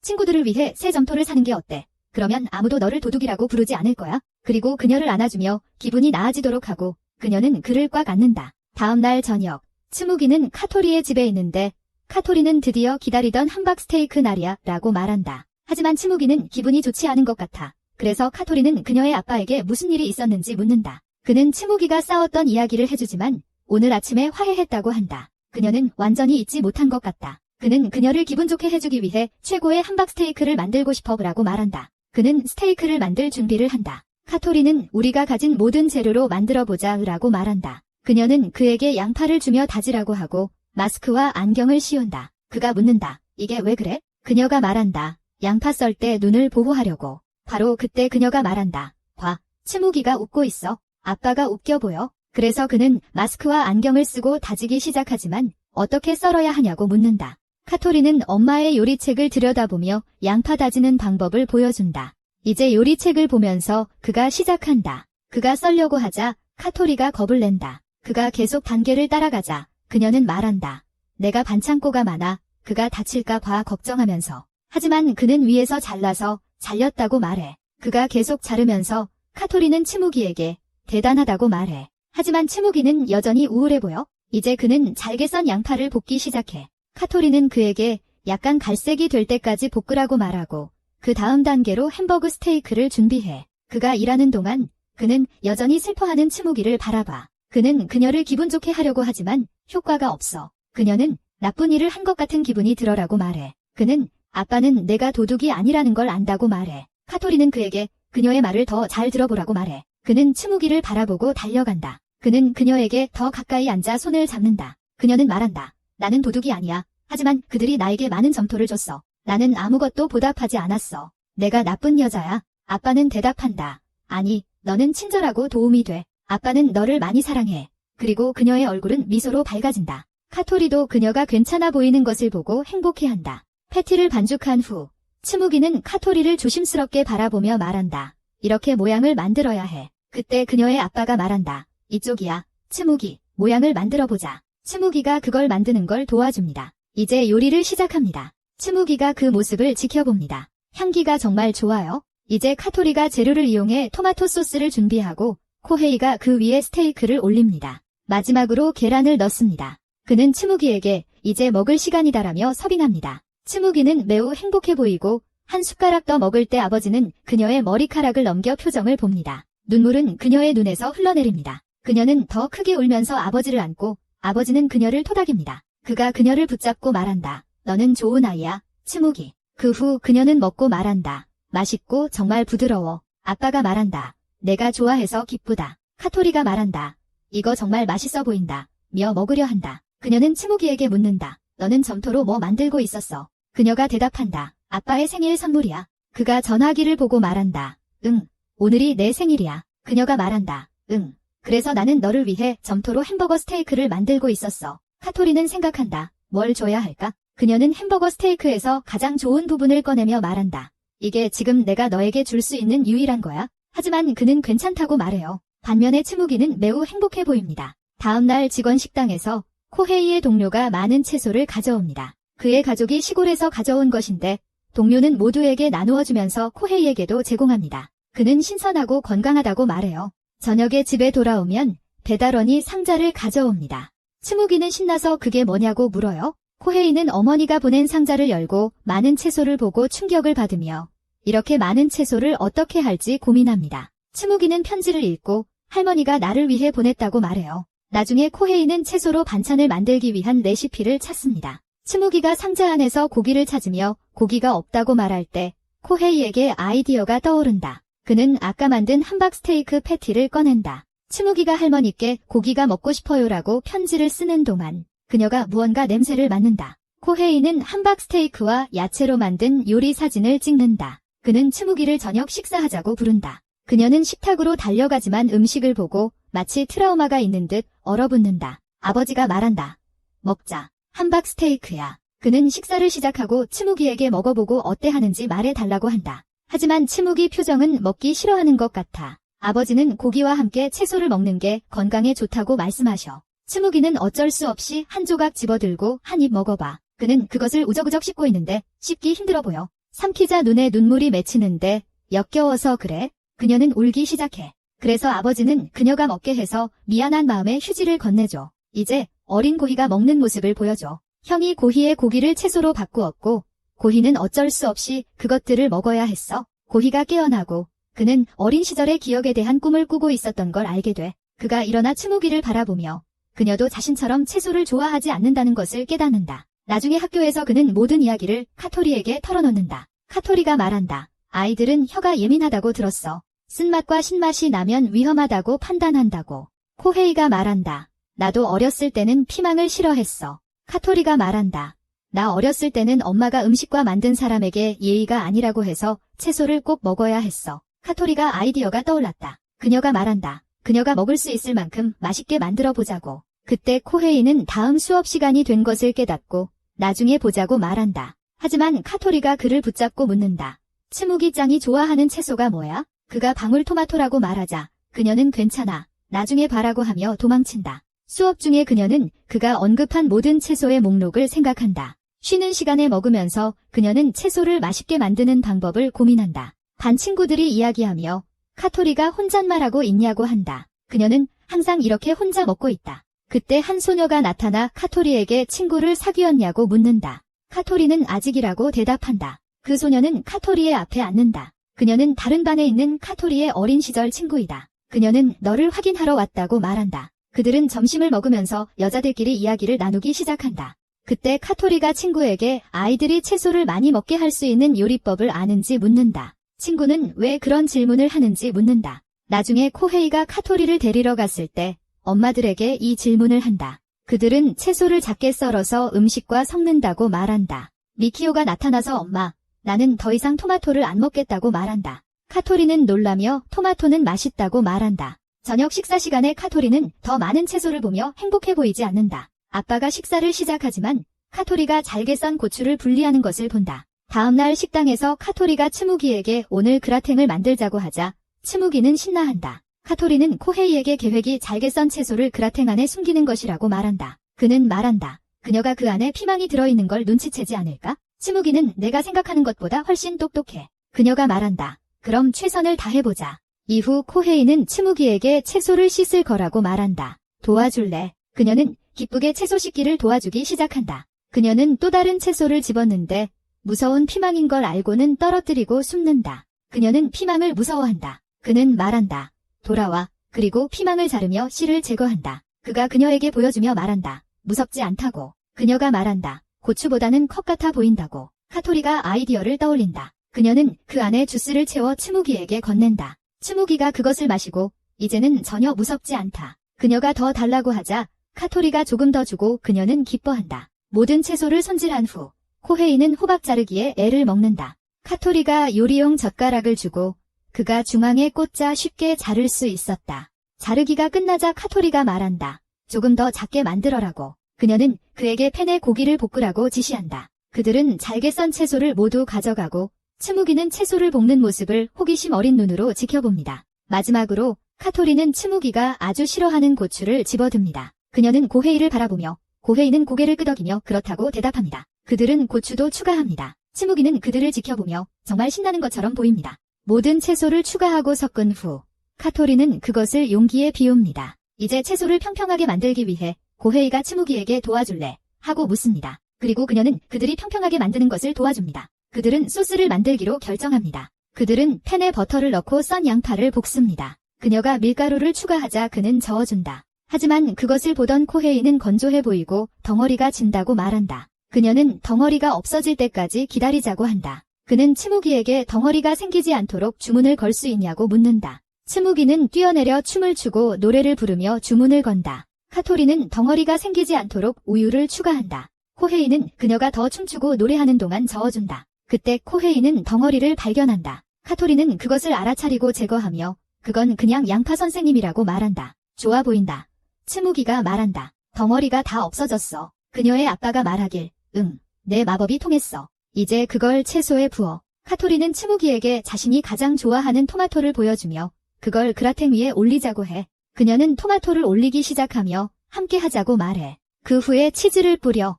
Speaker 1: 친구들을 위해 새 점토를 사는 게 어때? 그러면 아무도 너를 도둑이라고 부르지 않을 거야. 그리고 그녀를 안아주며 기분이 나아지도록 하고 그녀는 그를 꽉 안는다. 다음 날 저녁 츠무기는 카토리의 집에 있는데 카토리는 드디어 기다리던 함박 스테이크 날이야 라고 말한다. 하지만 츠무기는 기분이 좋지 않은 것 같아. 그래서 카토리는 그녀의 아빠에게 무슨 일이 있었는지 묻는다. 그는 츠무기가 싸웠던 이야기를 해주지만 오늘 아침에 화해했다고 한다. 그녀는 완전히 잊지 못한 것 같다. 그는 그녀를 기분 좋게 해주기 위해 최고의 함박 스테이크를 만들고 싶어 라고 말한다. 그는 스테이크를 만들 준비를 한다. 카토리는 우리가 가진 모든 재료로 만들어보자 라고 말한다. 그녀는 그에게 양파를 주며 다지라고 하고 마스크와 안경을 씌운다. 그가 묻는다. 이게 왜 그래? 그녀가 말한다. 양파 썰 때 눈을 보호하려고. 바로 그때 그녀가 말한다. 봐, 츠무기가 웃고 있어. 아빠가 웃겨 보여. 그래서 그는 마스크와 안경을 쓰고 다지기 시작하지만 어떻게 썰어야 하냐고 묻는다. 카토리는 엄마의 요리책을 들여다보며 양파 다지는 방법을 보여준다. 이제 요리책을 보면서 그가 시작한다. 그가 썰려고 하자 카토리가 겁을 낸다. 그가 계속 단계를 따라가자 그녀는 말한다. 내가 반창고가 많아. 그가 다칠까 봐 걱정하면서. 하지만 그는 위에서 잘라서 잘렸다고 말해. 그가 계속 자르면서 카토리는 츠무기에게 대단하다고 말해. 하지만 츠무기는 여전히 우울해 보여. 이제 그는 잘게 썬 양파를 볶기 시작해. 카토리는 그에게 약간 갈색이 될 때까지 볶으라고 말하고 그 다음 단계로 햄버거 스테이크를 준비해. 그가 일하는 동안 그는 여전히 슬퍼하는 츠무기를 바라봐. 그는 그녀를 기분 좋게 하려고 하지만 효과가 없어. 그녀는 나쁜 일을 한 것 같은 기분이 들어라고 말해. 그는 아빠는 내가 도둑이 아니라는 걸 안다고 말해. 카토리는 그에게 그녀의 말을 더 잘 들어보라고 말해. 그는 츠무기를 바라보고 달려간다. 그는 그녀에게 더 가까이 앉아 손을 잡는다. 그녀는 말한다. 나는 도둑이 아니야. 하지만 그들이 나에게 많은 점토를 줬어. 나는 아무것도 보답하지 않았어. 내가 나쁜 여자야. 아빠는 대답한다. 아니, 너는 친절하고 도움이 돼. 아빠는 너를 많이 사랑해. 그리고 그녀의 얼굴은 미소로 밝아진다. 카토리도 그녀가 괜찮아 보이는 것을 보고 행복해한다. 패티를 반죽한 후 츠무기는 카토리를 조심스럽게 바라보며 말한다. 이렇게 모양을 만들어야 해. 그때 그녀의 아빠가 말한다. 이쪽이야. 츠무기, 모양을 만들어보자. 츠무기가 그걸 만드는 걸 도와줍니다. 이제 요리를 시작합니다. 츠무기가 그 모습을 지켜봅니다. 향기가 정말 좋아요. 이제 카토리가 재료를 이용해 토마토 소스를 준비하고 코헤이가 그 위에 스테이크를 올립니다. 마지막으로 계란을 넣습니다. 그는 츠무기에게 이제 먹을 시간이다라며 서빙합니다. 츠무기는 매우 행복해 보이고 한 숟가락 더 먹을 때 아버지는 그녀의 머리카락을 넘겨 표정을 봅니다. 눈물은 그녀의 눈에서 흘러내립니다. 그녀는 더 크게 울면서 아버지를 안고 아버지는 그녀를 토닥입니다. 그가 그녀를 붙잡고 말한다. 너는 좋은 아이야, 츠무기. 그 후 그녀는 먹고 말한다. 맛있고 정말 부드러워. 아빠가 말한다. 내가 좋아해서 기쁘다. 카토리가 말한다. 이거 정말 맛있어 보인다. 며 먹으려 한다. 그녀는 츠무기에게 묻는다. 너는 점토로 뭐 만들고 있었어? 그녀가 대답한다. 아빠의 생일 선물이야. 그가 전화기를 보고 말한다. 응, 오늘이 내 생일이야. 그녀가 말한다. 응, 그래서 나는 너를 위해 점토로 햄버거 스테이크를 만들고 있었어. 카토리는 생각한다. 뭘 줘야 할까? 그녀는 햄버거 스테이크에서 가장 좋은 부분을 꺼내며 말한다. 이게 지금 내가 너에게 줄 수 있는 유일한 거야. 하지만 그는 괜찮다고 말해요. 반면에 츠무기는 매우 행복해 보입니다. 다음날 직원 식당에서 코헤이의 동료가 많은 채소를 가져옵니다. 그의 가족이 시골에서 가져온 것인데 동료는 모두에게 나누어 주면서 코헤이에게도 제공합니다. 그는 신선하고 건강하다고 말해요. 저녁에 집에 돌아오면 배달원이 상자를 가져옵니다. 츠무기는 신나서 그게 뭐냐고 물어요. 코헤이는 어머니가 보낸 상자를 열고 많은 채소를 보고 충격을 받으며 이렇게 많은 채소를 어떻게 할지 고민합니다. 츠무기는 편지를 읽고 할머니가 나를 위해 보냈다고 말해요. 나중에 코헤이는 채소로 반찬을 만들기 위한 레시피를 찾습니다. 츠무기가 상자 안에서 고기를 찾으며 고기가 없다고 말할 때 코헤이에게 아이디어가 떠오른다. 그는 아까 만든 함박 스테이크 패티를 꺼낸다. 츠무기가 할머니께 고기가 먹고 싶어요라고 편지를 쓰는 동안 그녀가 무언가 냄새를 맡는다. 코헤이는 함박 스테이크와 야채로 만든 요리 사진을 찍는다. 그는 츠무기를 저녁 식사하자고 부른다. 그녀는 식탁으로 달려가지만 음식을 보고 마치 트라우마가 있는 듯 얼어붙는다. 아버지가 말한다. 먹자. 함박 스테이크야. 그는 식사를 시작하고 츠무기에게 먹어보고 어때 하는지 말해달라고 한다. 하지만 츠무기 표정은 먹기 싫어하는 것 같아. 아버지는 고기와 함께 채소를 먹는 게 건강에 좋다고 말씀하셔. 츠무기는 어쩔 수 없이 한 조각 집어들고 한 입 먹어봐. 그는 그것을 우적우적 씹고 있는데 씹기 힘들어 보여. 삼키자 눈에 눈물이 맺히는데 역겨워서 그래. 그녀는 울기 시작해. 그래서 아버지는 그녀가 먹게 해서 미안한 마음에 휴지를 건네줘. 이제 어린 고희가 먹는 모습을 보여줘. 형이 고희의 고기를 채소로 바꾸었고 고희는 어쩔 수 없이 그것들을 먹어야 했어. 고희가 깨어나고 그는 어린 시절의 기억에 대한 꿈을 꾸고 있었던 걸 알게 돼. 그가 일어나 츠무기를 바라보며 그녀도 자신처럼 채소를 좋아하지 않는다는 것을 깨닫는다. 나중에 학교에서 그는 모든 이야기를 카토리에게 털어놓는다. 카토리가 말한다. 아이들은 혀가 예민하다고 들었어. 쓴맛과 신맛이 나면 위험하다고 판단한다고. 코헤이가 말한다. 나도 어렸을 때는 피망을 싫어했어. 카토리가 말한다. 나 어렸을 때는 엄마가 음식과 만든 사람에게 예의가 아니라고 해서 채소를 꼭 먹어야 했어. 카토리가 아이디어가 떠올랐다. 그녀가 말한다. 그녀가 먹을 수 있을 만큼 맛있게 만들어 보자고. 그때 코헤이는 다음 수업 시간이 된 것을 깨닫고 나중에 보자고 말한다. 하지만 카토리가 그를 붙잡고 묻는다. 츠무기 짱이 좋아하는 채소가 뭐야? 그가 방울토마토라고 말하자 그녀는 괜찮아. 나중에 봐라고 하며 도망친다. 수업 중에 그녀는 그가 언급한 모든 채소의 목록을 생각한다. 쉬는 시간에 먹으면서 그녀는 채소를 맛있게 만드는 방법을 고민한다. 반 친구들이 이야기하며 카토리가 혼잣말하고 있냐고 한다. 그녀는 항상 이렇게 혼자 먹고 있다. 그때 한 소녀가 나타나 카토리에게 친구를 사귀었냐고 묻는다. 카토리는 아직이라고 대답한다. 그 소녀는 카토리의 앞에 앉는다. 그녀는 다른 반에 있는 카토리의 어린 시절 친구이다. 그녀는 너를 확인하러 왔다고 말한다. 그들은 점심을 먹으면서 여자들끼리 이야기를 나누기 시작한다. 그때 카토리가 친구에게 아이들이 채소를 많이 먹게 할 수 있는 요리법을 아는지 묻는다. 친구는 왜 그런 질문을 하는지 묻는다. 나중에 코헤이가 카토리를 데리러 갔을 때 엄마들에게 이 질문을 한다. 그들은 채소를 작게 썰어서 음식과 섞는다고 말한다. 미키오가 나타나서 엄마, 나는 더 이상 토마토를 안 먹겠다고 말한다. 카토리는 놀라며 토마토는 맛있다고 말한다. 저녁 식사 시간에 카토리는 더 많은 채소를 보며 행복해 보이지 않는다. 아빠가 식사를 시작하지만 카토리가 잘게 썬 고추를 분리하는 것을 본다. 다음날 식당에서 카토리가 츠무기에게 오늘 그라탱을 만들자고 하자 츠무기는 신나한다. 카토리는 코헤이에게 계획이 잘게 썬 채소를 그라탱 안에 숨기는 것이라고 말한다. 그는 말한다. 그녀가 그 안에 피망이 들어있는 걸 눈치채지 않을까? 츠무기는 내가 생각하는 것보다 훨씬 똑똑해. 그녀가 말한다. 그럼 최선을 다해보자. 이후 코헤이는 츠무기에게 채소를 씻을 거라고 말한다. 도와줄래? 그녀는 기쁘게 채소 씻기를 도와주기 시작한다. 그녀는 또 다른 채소를 집었는데 무서운 피망인 걸 알고는 떨어뜨리고 숨는다. 그녀는 피망을 무서워한다. 그는 말한다. 돌아와. 그리고 피망을 자르며 씨를 제거한다. 그가 그녀에게 보여주며 말한다. 무섭지 않다고. 그녀가 말한다. 고추보다는 컵 같아 보인다고. 카토리가 아이디어를 떠올린다. 그녀는 그 안에 주스를 채워 츠무기에게 건넨다. 츠무기가 그것을 마시고 이제는 전혀 무섭지 않다. 그녀가 더 달라고 하자 카토리가 조금 더 주고 그녀는 기뻐한다. 모든 채소를 손질한 후 코헤이는 호박 자르기에 애를 먹는다. 카토리가 요리용 젓가락을 주고 그가 중앙에 꽂자 쉽게 자를 수 있었다. 자르기가 끝나자 카토리가 말한다. 조금 더 작게 만들어라고. 그녀는 그에게 팬에 고기를 볶으라고 지시한다. 그들은 잘게 썬 채소를 모두 가져가고 츠무기는 채소를 볶는 모습을 호기심 어린 눈으로 지켜봅니다. 마지막으로 카토리는 츠무기가 아주 싫어하는 고추를 집어듭니다. 그녀는 고헤이를 바라보며 고헤이는 고개를 끄덕이며 그렇다고 대답합니다. 그들은 고추도 추가합니다. 츠무기는 그들을 지켜보며 정말 신나는 것처럼 보입니다. 모든 채소를 추가하고 섞은 후 카토리는 그것을 용기에 비웁니다. 이제 채소를 평평하게 만들기 위해 고헤이가 츠무기에게 도와줄래? 하고 묻습니다. 그리고 그녀는 그들이 평평하게 만드는 것을 도와줍니다. 그들은 소스를 만들기로 결정합니다. 그들은 팬에 버터를 넣고 썬 양파를 볶습니다. 그녀가 밀가루를 추가하자 그는 저어준다. 하지만 그것을 보던 코헤이는 건조해 보이고 덩어리가 진다고 말한다. 그녀는 덩어리가 없어질 때까지 기다리자고 한다. 그는 츠무기에게 덩어리가 생기지 않도록 주문을 걸 수 있냐고 묻는다. 츠무기는 뛰어내려 춤을 추고 노래를 부르며 주문을 건다. 카토리는 덩어리가 생기지 않도록 우유를 추가한다. 코헤이는 그녀가 더 춤추고 노래하는 동안 저어준다. 그때 코헤이는 덩어리를 발견한다. 카토리는 그것을 알아차리고 제거하며 그건 그냥 양파 선생님이라고 말한다. 좋아 보인다. 츠무기가 말한다. 덩어리가 다 없어졌어. 그녀의 아빠가 말하길 응, 내 마법이 통했어. 이제 그걸 채소에 부어. 카토리는 츠무기에게 자신이 가장 좋아하는 토마토를 보여주며 그걸 그라탱 위에 올리자고 해. 그녀는 토마토를 올리기 시작하며 함께 하자고 말해. 그 후에 치즈를 뿌려.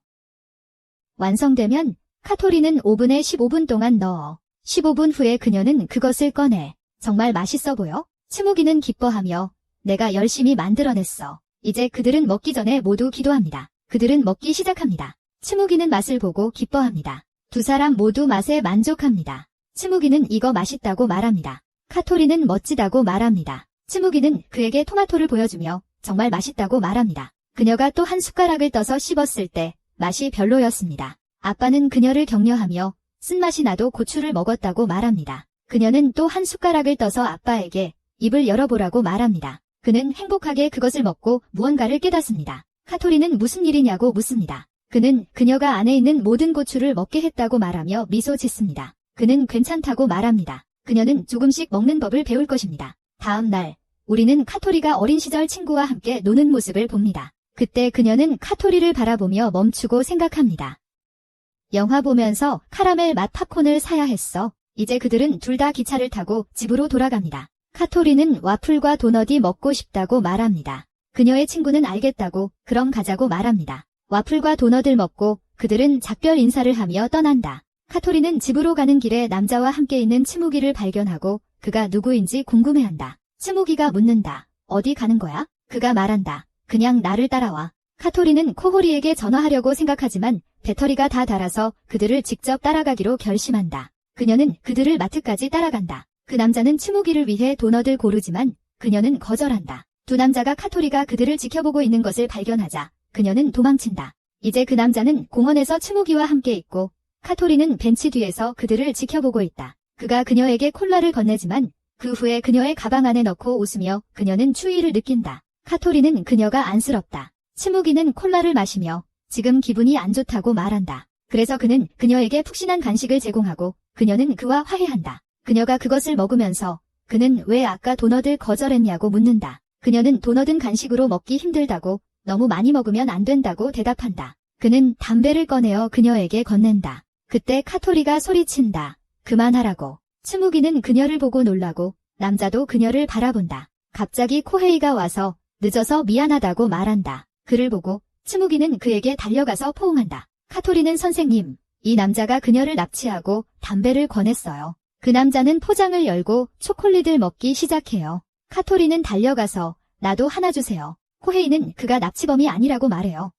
Speaker 1: 완성되면 카토리는 오븐에 15분 동안 넣어. 15분 후에 그녀는 그것을 꺼내. 정말 맛있어 보여? 츠무기는 기뻐하며 내가 열심히 만들어냈어. 이제 그들은 먹기 전에 모두 기도합니다. 그들은 먹기 시작합니다. 츠무기는 맛을 보고 기뻐합니다. 두 사람 모두 맛에 만족합니다. 츠무기는 이거 맛있다고 말합니다. 카토리는 멋지다고 말합니다. 츠무기는 그에게 토마토를 보여주며 정말 맛있다고 말합니다. 그녀가 또 한 숟가락을 떠서 씹었을 때 맛이 별로였습니다. 아빠는 그녀를 격려하며 쓴맛이 나도 고추를 먹었다고 말합니다. 그녀는 또 한 숟가락을 떠서 아빠에게 입을 열어보라고 말합니다. 그는 행복하게 그것을 먹고 무언가를 깨닫습니다. 카토리는 무슨 일이냐고 묻습니다. 그는 그녀가 안에 있는 모든 고추를 먹게 했다고 말하며 미소 짓습니다. 그는 괜찮다고 말합니다. 그녀는 조금씩 먹는 법을 배울 것입니다. 다음 날, 우리는 카토리가 어린 시절 친구와 함께 노는 모습을 봅니다. 그때 그녀는 카토리를 바라보며 멈추고 생각합니다. 영화 보면서 카라멜 맛 팝콘을 사야 했어. 이제 그들은 둘 다 기차를 타고 집으로 돌아갑니다. 카토리는 와플과 도넛이 먹고 싶다고 말합니다. 그녀의 친구는 알겠다고 그럼 가자고 말합니다. 와플과 도넛을 먹고 그들은 작별 인사를 하며 떠난다. 카토리는 집으로 가는 길에 남자와 함께 있는 츠무기를 발견하고 그가 누구인지 궁금해한다. 츠무기가 묻는다. 어디 가는 거야? 그가 말한다. 그냥 나를 따라와. 카토리는 코호리에게 전화하려고 생각하지만 배터리가 다 닳아서 그들을 직접 따라가기로 결심한다. 그녀는 그들을 마트까지 따라간다. 그 남자는 츠무기를 위해 도넛을 고르지만 그녀는 거절한다. 두 남자가 카토리가 그들을 지켜보고 있는 것을 발견하자 그녀는 도망친다. 이제 그 남자는 공원에서 츠무기와 함께 있고 카토리는 벤치 뒤에서 그들을 지켜보고 있다. 그가 그녀에게 콜라를 건네지만 그 후에 그녀의 가방 안에 넣고 웃으며 그녀는 추위를 느낀다. 카토리는 그녀가 안쓰럽다. 츠무기는 콜라를 마시며 지금 기분이 안 좋다고 말한다. 그래서 그는 그녀에게 푹신한 간식을 제공하고 그녀는 그와 화해한다. 그녀가 그것을 먹으면서 그는 왜 아까 도넛을 거절했냐고 묻는다. 그녀는 도넛은 간식으로 먹기 힘들다고 너무 많이 먹으면 안 된다고 대답한다. 그는 담배를 꺼내어 그녀에게 건넨다. 그때 카토리가 소리친다. 그만하라고. 츠무기는 그녀를 보고 놀라고 남자도 그녀를 바라본다. 갑자기 코헤이가 와서 늦어서 미안하다고 말한다. 그를 보고 츠무기는 그에게 달려가서 포옹한다. 카토리는 선생님, 이 남자가 그녀를 납치하고 담배를 권했어요. 그 남자는 포장을 열고 초콜릿을 먹기 시작해요. 카토리는 달려가서 나도 하나 주세요. 코헤이는 그가 납치범이 아니라고 말해요.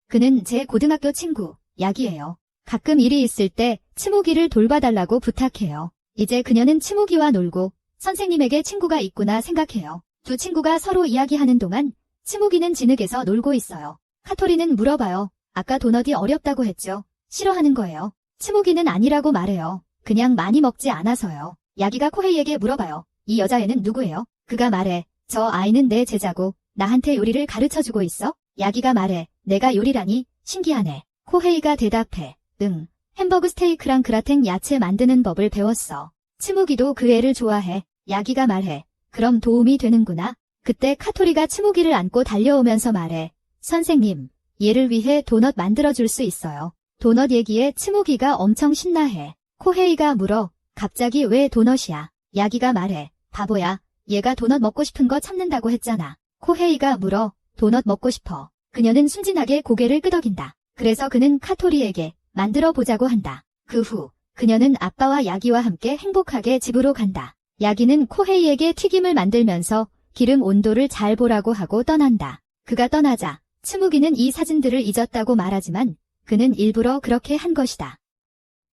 Speaker 1: 그는 제 고등학교 친구, 약이에요. 가끔 일이 있을 때 츠무기를 돌봐달라고 부탁해요. 이제 그녀는 츠무기와 놀고 선생님에게 친구가 있구나 생각해요. 두 친구가 서로 이야기하는 동안 츠무기는 진흙에서 놀고 있어요. 카토리는 물어봐요. 아까 도넛이 어렵다고 했죠? 싫어하는 거예요. 츠무기는 아니라고 말해요. 그냥 많이 먹지 않아서요. 야기가 코헤이에게 물어봐요. 이 여자애는 누구예요? 그가 말해. 저 아이는 내 제자고 나한테 요리를 가르쳐주고 있어? 야기가 말해. 내가 요리라니? 신기하네. 코헤이가 대답해. 응. 햄버거 스테이크랑 그라탱 야채 만드는 법을 배웠어. 츠무기도 그 애를 좋아해. 야기가 말해. 그럼 도움이 되는구나. 그때 카토리가 츠무기를 안고 달려오면서 말해. 선생님, 얘를 위해 도넛 만들어줄 수 있어요. 도넛 얘기에 츠무기가 엄청 신나해. 코헤이가 물어. 갑자기 왜 도넛이야? 야기가 말해. 바보야. 얘가 도넛 먹고 싶은 거 참는다고 했잖아. 코헤이가 물어. 도넛 먹고 싶어. 그녀는 순진하게 고개를 끄덕인다. 그래서 그는 카토리에게 만들어 보자고 한다. 그 후 그녀는 아빠와 야기와 함께 행복하게 집으로 간다. 야기는 코헤이에게 튀김을 만들면서 기름 온도를 잘 보라고 하고 떠난다. 그가 떠나자 츠무기는 이 사진들을 잊었다고 말하지만 그는 일부러 그렇게 한 것이다.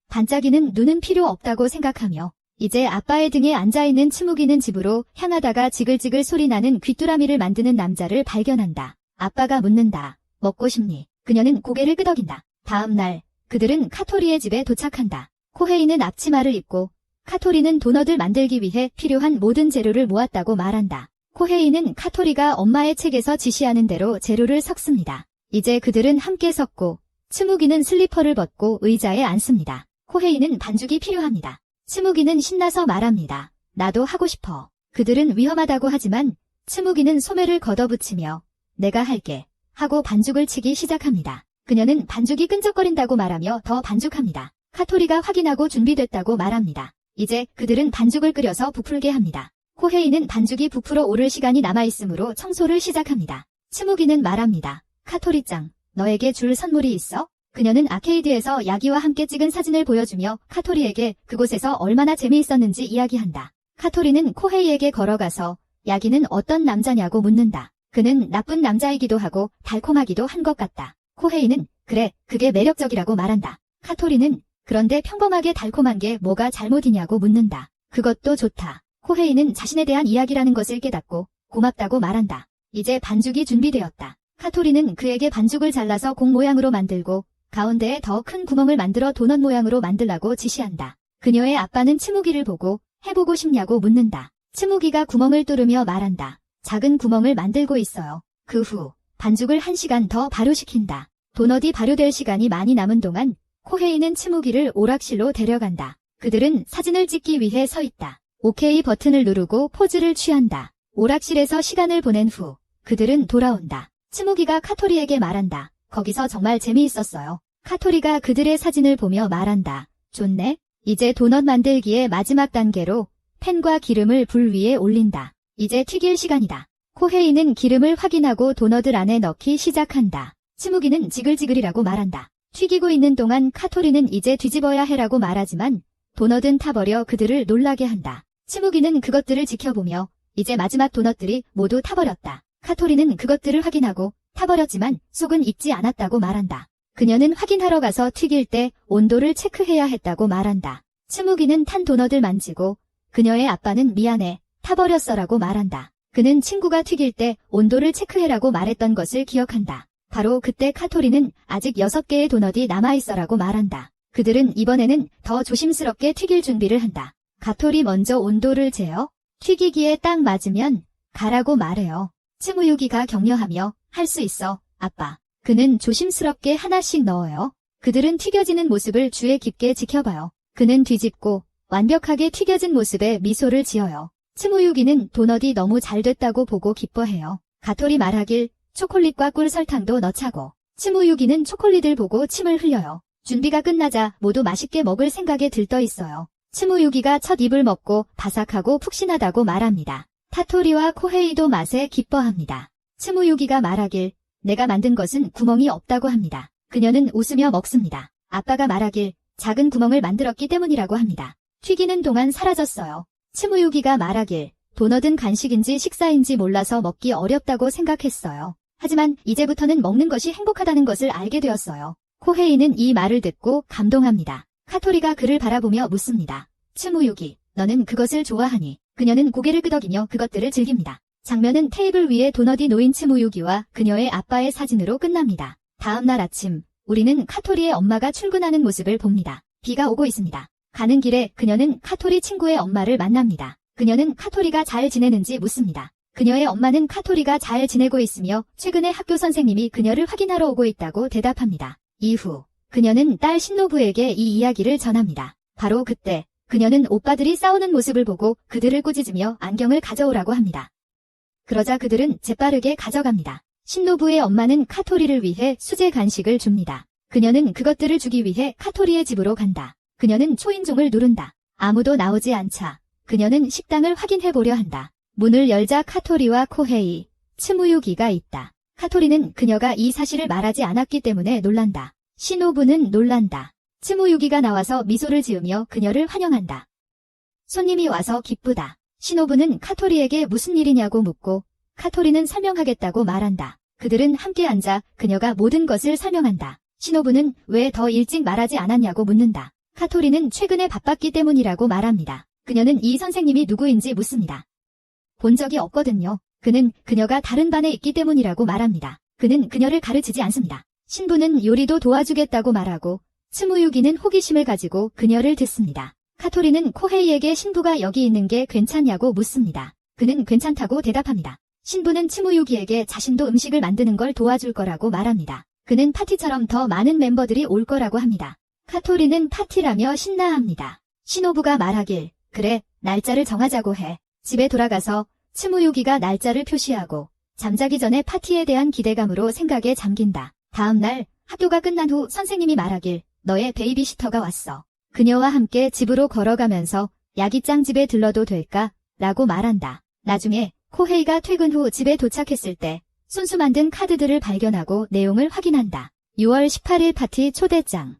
Speaker 1: 반짝이는 눈은 필요 없다고 생각하며 이제 아빠의 등에 앉아있는 츠무기는 집으로 향하다가 지글지글 소리나는 귀뚜라미를 만드는 남자를 발견한다. 아빠가 묻는다. 먹고 싶니? 그녀는 고개를 끄덕인다. 다음 날 그들은 카토리의 집에 도착한다. 코헤이는 앞치마를 입고 카토리는 도넛을 만들기 위해 필요한 모든 재료를 모았다고 말한다. 코헤이는 카토리가 엄마의 책에서 지시하는 대로 재료를 섞습니다. 이제 그들은 함께 섞고 츠무기는 슬리퍼를 벗고 의자에 앉습니다. 코헤이는 반죽이 필요합니다. 츠무기는 신나서 말합니다. 나도 하고 싶어. 그들은 위험하다고 하지만 츠무기는 소매를 걷어붙이며 내가 할게 하고 반죽을 치기 시작합니다. 그녀는 반죽이 끈적거린다고 말하며 더 반죽합니다. 카토리가 확인하고 준비됐다고 말합니다. 이제 그들은 반죽을 끓여서 부풀게 합니다. 코헤이는 반죽이 부풀어 오를 시간이 남아있으므로 청소를 시작합니다. 츠무기는 말합니다. 카토리짱, 너에게 줄 선물이 있어? 그녀는 아케이드에서 야기와 함께 찍은 사진을 보여주며 카토리에게 그곳에서 얼마나 재미있었는지 이야기한다. 카토리는 코헤이에게 걸어가서 야기는 어떤 남자냐고 묻는다. 그는 나쁜 남자이기도 하고 달콤하기도 한 것 같다. 코헤이는 그래, 그게 매력적이라고 말한다. 카토리는 그런데 평범하게 달콤한 게 뭐가 잘못이냐고 묻는다. 그것도 좋다. 코헤이는 자신에 대한 이야기라는 것을 깨닫고 고맙다고 말한다. 이제 반죽이 준비되었다. 카토리는 그에게 반죽을 잘라서 공 모양으로 만들고 가운데에 더 큰 구멍을 만들어 도넛 모양으로 만들라고 지시한다. 그녀의 아빠는 츠무기를 보고 해보고 싶냐고 묻는다. 츠무기가 구멍을 뚫으며 말한다. 작은 구멍을 만들고 있어요. 그 후 반죽을 1시간 더 발효시킨다. 도넛이 발효될 시간이 많이 남은 동안 코헤이는 츠무기를 오락실로 데려간다. 그들은 사진을 찍기 위해 서 있다. 오케이 버튼을 누르고 포즈를 취한다. 오락실에서 시간을 보낸 후 그들은 돌아온다. 츠무기가 카토리에게 말한다. 거기서 정말 재미있었어요. 카토리가 그들의 사진을 보며 말한다. 좋네. 이제 도넛 만들기의 마지막 단계로 팬과 기름을 불 위에 올린다. 이제 튀길 시간이다. 코헤이는 기름을 확인하고 도넛을 안에 넣기 시작한다. 츠무기는 지글지글이라고 말한다. 튀기고 있는 동안 카토리는 이제 뒤집어야 해라고 말하지만 도넛은 타버려 그들을 놀라게 한다. 츠무기는 그것들을 지켜보며 이제 마지막 도넛들이 모두 타버렸다. 카토리는 그것들을 확인하고 타버렸지만 속은 익지 않았다고 말한다. 그녀는 확인하러 가서 튀길 때 온도를 체크해야 했다고 말한다. 츠무기는 탄 도넛을 만지고 그녀의 아빠는 미안해, 타버렸어라고 말한다. 그는 친구가 튀길 때 온도를 체크해라고 말했던 것을 기억한다. 바로 그때 카토리는 아직 6개의 도넛이 남아있어라고 말한다. 그들은 이번에는 더 조심스럽게 튀길 준비를 한다. 카토리 먼저 온도를 재어 튀기기에 딱 맞으면 가라고 말해요. 츠무유기가 격려하며 할 수 있어, 아빠. 그는 조심스럽게 하나씩 넣어요. 그들은 튀겨지는 모습을 주의 깊게 지켜봐요. 그는 뒤집고 완벽하게 튀겨진 모습에 미소를 지어요. 츠무유기는 도넛이 너무 잘 됐다고 보고 기뻐해요. 가토리 말하길 초콜릿과 꿀 설탕도 넣자고. 츠무유기는 초콜릿을 보고 침을 흘려요. 준비가 끝나자 모두 맛있게 먹을 생각에 들떠 있어요. 츠무유기가 첫 입을 먹고 바삭하고 푹신하다고 말합니다. 타토리와 코헤이도 맛에 기뻐합니다. 츠무유기가 말하길 내가 만든 것은 구멍이 없다고 합니다. 그녀는 웃으며 먹습니다. 아빠가 말하길 작은 구멍을 만들었기 때문이라고 합니다. 튀기는 동안 사라졌어요. 츠무유기가 말하길 도넛은 간식인지 식사인지 몰라서 먹기 어렵다고 생각했어요. 하지만 이제부터는 먹는 것이 행복하다는 것을 알게 되었어요. 코헤이는 이 말을 듣고 감동합니다. 카토리가 그를 바라보며 묻습니다. 츠무유기, 너는 그것을 좋아하니? 그녀는 고개를 끄덕이며 그것들을 즐깁니다. 장면은 테이블 위에 도넛이 놓인 츠무유기와 그녀의 아빠의 사진으로 끝납니다. 다음 날 아침, 우리는 카토리의 엄마가 출근하는 모습을 봅니다. 비가 오고 있습니다. 가는 길에 그녀는 카토리 친구의 엄마를 만납니다. 그녀는 카토리가 잘 지내는지 묻습니다. 그녀의 엄마는 카토리가 잘 지내고 있으며 최근에 학교 선생님이 그녀를 확인하러 오고 있다고 대답합니다. 이후 그녀는 딸 신노부에게 이 이야기를 전합니다. 바로 그때 그녀는 오빠들이 싸우는 모습을 보고 그들을 꾸짖으며 안경을 가져오라고 합니다. 그러자 그들은 재빠르게 가져갑니다. 신노부의 엄마는 카토리를 위해 수제 간식을 줍니다. 그녀는 그것들을 주기 위해 카토리의 집으로 간다. 그녀는 초인종을 누른다. 아무도 나오지 않자 그녀는 식당을 확인해보려 한다. 문을 열자 카토리와 코헤이, 츠무유기가 있다. 카토리는 그녀가 이 사실을 말하지 않았기 때문에 놀란다. 신노부는 놀란다. 츠무유기가 나와서 미소를 지으며 그녀를 환영한다. 손님이 와서 기쁘다. 신노부는 카토리에게 무슨 일이냐고 묻고 카토리는 설명하겠다고 말한다. 그들은 함께 앉아 그녀가 모든 것을 설명한다. 신노부는 왜 더 일찍 말하지 않았냐고 묻는다. 카토리는 최근에 바빴기 때문이라고 말합니다. 그녀는 이 선생님이 누구인지 묻습니다. 본 적이 없거든요. 그는 그녀가 다른 반에 있기 때문이라고 말합니다. 그는 그녀를 가르치지 않습니다. 신부는 요리도 도와주겠다고 말하고 츠무유기는 호기심을 가지고 그녀를 듣습니다. 카토리는 코헤이에게 신부가 여기 있는 게 괜찮냐고 묻습니다. 그는 괜찮다고 대답합니다. 신부는 츠무유기에게 자신도 음식을 만드는 걸 도와줄 거라고 말합니다. 그는 파티처럼 더 많은 멤버들이 올 거라고 합니다. 카토리는 파티라며 신나합니다. 신호부가 말하길 그래, 날짜를 정하자고 해. 집에 돌아가서 츠무유기가 날짜를 표시하고 잠자기 전에 파티에 대한 기대감으로 생각에 잠긴다. 다음 날 학교가 끝난 후 선생님이 말하길 너의 베이비시터가 왔어. 그녀와 함께 집으로 걸어가면서 야기짱 집에 들러도 될까? 라고 말한다. 나중에 코헤이가 퇴근 후 집에 도착했을 때 손수 만든 카드들을 발견하고 내용을 확인한다. 6월 18일 파티 초대장.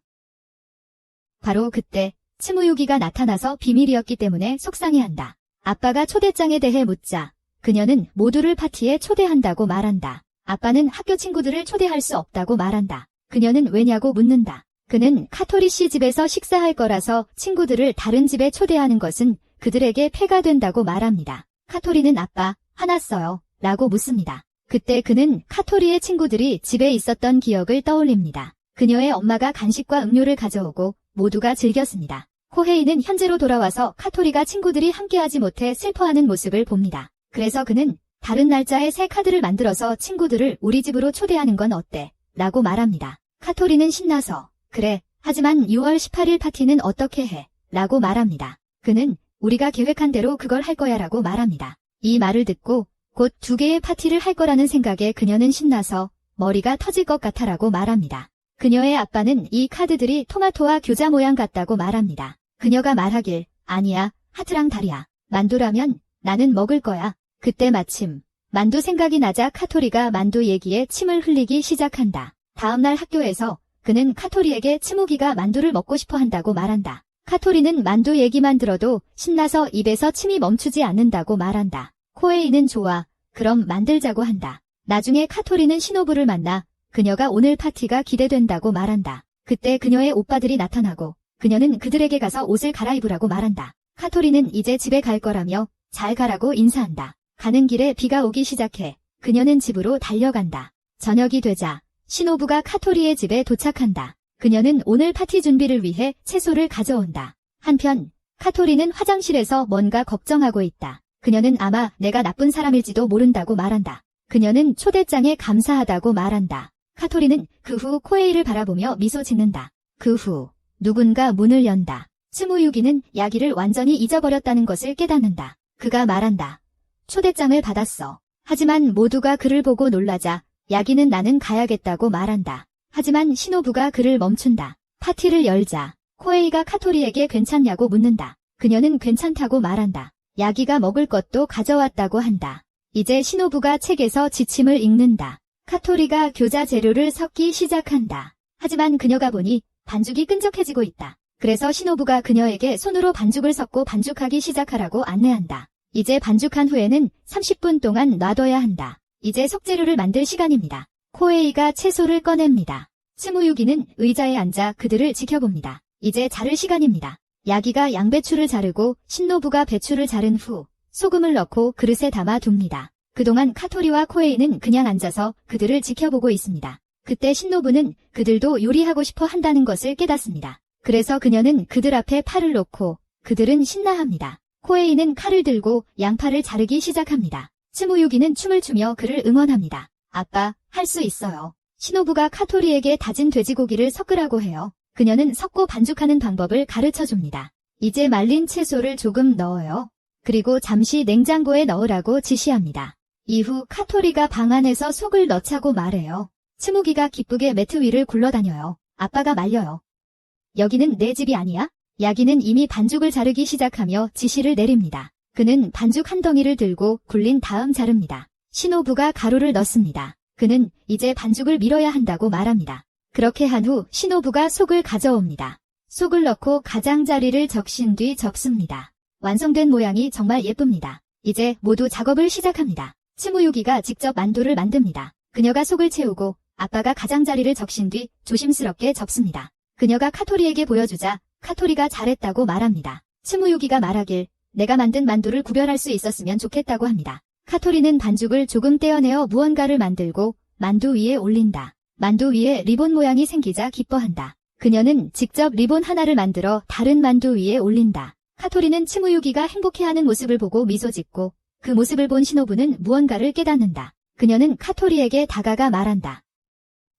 Speaker 1: 바로 그때 츠무유기가 나타나서 비밀이었기 때문에 속상해한다. 아빠가 초대장에 대해 묻자 그녀는 모두를 파티에 초대한다고 말한다. 아빠는 학교 친구들을 초대할 수 없다고 말한다. 그녀는 왜냐고 묻는다. 그는 카토리 씨 집에서 식사할 거라서 친구들을 다른 집에 초대하는 것은 그들에게 폐가 된다고 말합니다. 카토리는 아빠, 화났어요. 라고 묻습니다. 그때 그는 카토리의 친구들이 집에 있었던 기억을 떠올립니다. 그녀의 엄마가 간식과 음료를 가져오고 모두가 즐겼습니다. 코헤이는 현재로 돌아와서 카토리가 친구들이 함께하지 못해 슬퍼하는 모습을 봅니다. 그래서 그는 다른 날짜에 새 카드를 만들어서 친구들을 우리 집으로 초대하는 건 어때? 라고 말합니다. 카토리는 신나서 그래, 하지만 6월 18일 파티는 어떻게 해? 라고 말합니다. 그는 우리가 계획한 대로 그걸 할 거야 라고 말합니다. 이 말을 듣고 곧 2개의 파티를 할 거라는 생각에 그녀는 신나서 머리가 터질 것 같아 라고 말합니다. 그녀의 아빠는 이 카드들이 토마토와 교자 모양 같다고 말합니다. 그녀가 말하길 아니야, 하트랑 달이야. 만두라면 나는 먹을 거야. 그때 마침 만두 생각이 나자 카토리가 만두 얘기에 침을 흘리기 시작한다. 다음날 학교에서 그는 카토리에게 츠무기가 만두를 먹고 싶어 한다고 말한다. 카토리는 만두 얘기만 들어도 신나서 입에서 침이 멈추지 않는다고 말한다. 코에이는 좋아, 그럼 만들자고 한다. 나중에 카토리는 신호부를 만나 그녀가 오늘 파티가 기대된다고 말한다. 그때 그녀의 오빠들이 나타나고 그녀는 그들에게 가서 옷을 갈아입으라고 말한다. 카토리는 이제 집에 갈 거라며 잘 가라고 인사한다. 가는 길에 비가 오기 시작해 그녀는 집으로 달려간다. 저녁이 되자 시노부가 카토리의 집에 도착한다. 그녀는 오늘 파티 준비를 위해 채소를 가져온다. 한편 카토리는 화장실에서 뭔가 걱정하고 있다. 그녀는 아마 내가 나쁜 사람일지도 모른다고 말한다. 그녀는 초대장에 감사하다고 말한다. 카토리는 그 후 코에이를 바라보며 미소 짓는다. 그 후 누군가 문을 연다. 츠무유기는 야기를 완전히 잊어버렸다는 것을 깨닫는다. 그가 말한다. 초대장을 받았어. 하지만 모두가 그를 보고 놀라자 야기는 나는 가야겠다고 말한다. 하지만 시노부가 그를 멈춘다. 파티를 열자 코에이가 카토리에게 괜찮냐고 묻는다. 그녀는 괜찮다고 말한다. 야기가 먹을 것도 가져왔다고 한다. 이제 시노부가 책에서 지침을 읽는다. 카토리가 교자 재료를 섞기 시작한다. 하지만 그녀가 보니 반죽이 끈적해지고 있다. 그래서 시노부가 그녀에게 손으로 반죽을 섞고 반죽하기 시작하라고 안내한다. 이제 반죽한 후에는 30분 동안 놔둬야 한다. 이제 속재료를 만들 시간입니다. 코에이가 채소를 꺼냅니다. 츠무유기는 의자에 앉아 그들을 지켜봅니다. 이제 자를 시간입니다. 야기가 양배추를 자르고 신노부가 배추를 자른 후 소금을 넣고 그릇에 담아 둡니다. 그동안 카토리와 코에이는 그냥 앉아서 그들을 지켜보고 있습니다. 그때 신노부는 그들도 요리하고 싶어 한다는 것을 깨닫습니다. 그래서 그녀는 그들 앞에 팔을 놓고 그들은 신나합니다. 코에이는 칼을 들고 양파를 자르기 시작합니다. 츠무유기는 춤을 추며 그를 응원합니다. 아빠, 할 수 있어요. 시노부가 카토리에게 다진 돼지고기를 섞으라고 해요. 그녀는 섞고 반죽하는 방법을 가르쳐줍니다. 이제 말린 채소를 조금 넣어요. 그리고 잠시 냉장고에 넣으라고 지시합니다. 이후 카토리가 방 안에서 속을 넣자고 말해요. 츠무기가 기쁘게 매트 위를 굴러다녀요. 아빠가 말려요. 여기는 내 집이 아니야? 야기는 이미 반죽을 자르기 시작하며 지시를 내립니다. 그는 반죽 한 덩이를 들고 굴린 다음 자릅니다. 시노부가 가루를 넣습니다. 그는 이제 반죽을 밀어야 한다고 말합니다. 그렇게 한 후 시노부가 속을 가져옵니다. 속을 넣고 가장자리를 적신 뒤 접습니다. 완성된 모양이 정말 예쁩니다. 이제 모두 작업을 시작합니다. 츠무유기가 직접 만두를 만듭니다. 그녀가 속을 채우고 아빠가 가장자리를 적신 뒤 조심스럽게 접습니다. 그녀가 카토리에게 보여주자 카토리가 잘했다고 말합니다. 츠무유기가 말하길 내가 만든 만두를 구별할 수 있었으면 좋겠다고 합니다. 카토리는 반죽을 조금 떼어내어 무언가를 만들고 만두 위에 올린다. 만두 위에 리본 모양이 생기자 기뻐한다. 그녀는 직접 리본 하나를 만들어 다른 만두 위에 올린다. 카토리는 츠무유기가 행복해하는 모습을 보고 미소 짓고 그 모습을 본 시노부는 무언가를 깨닫는다. 그녀는 카토리에게 다가가 말한다.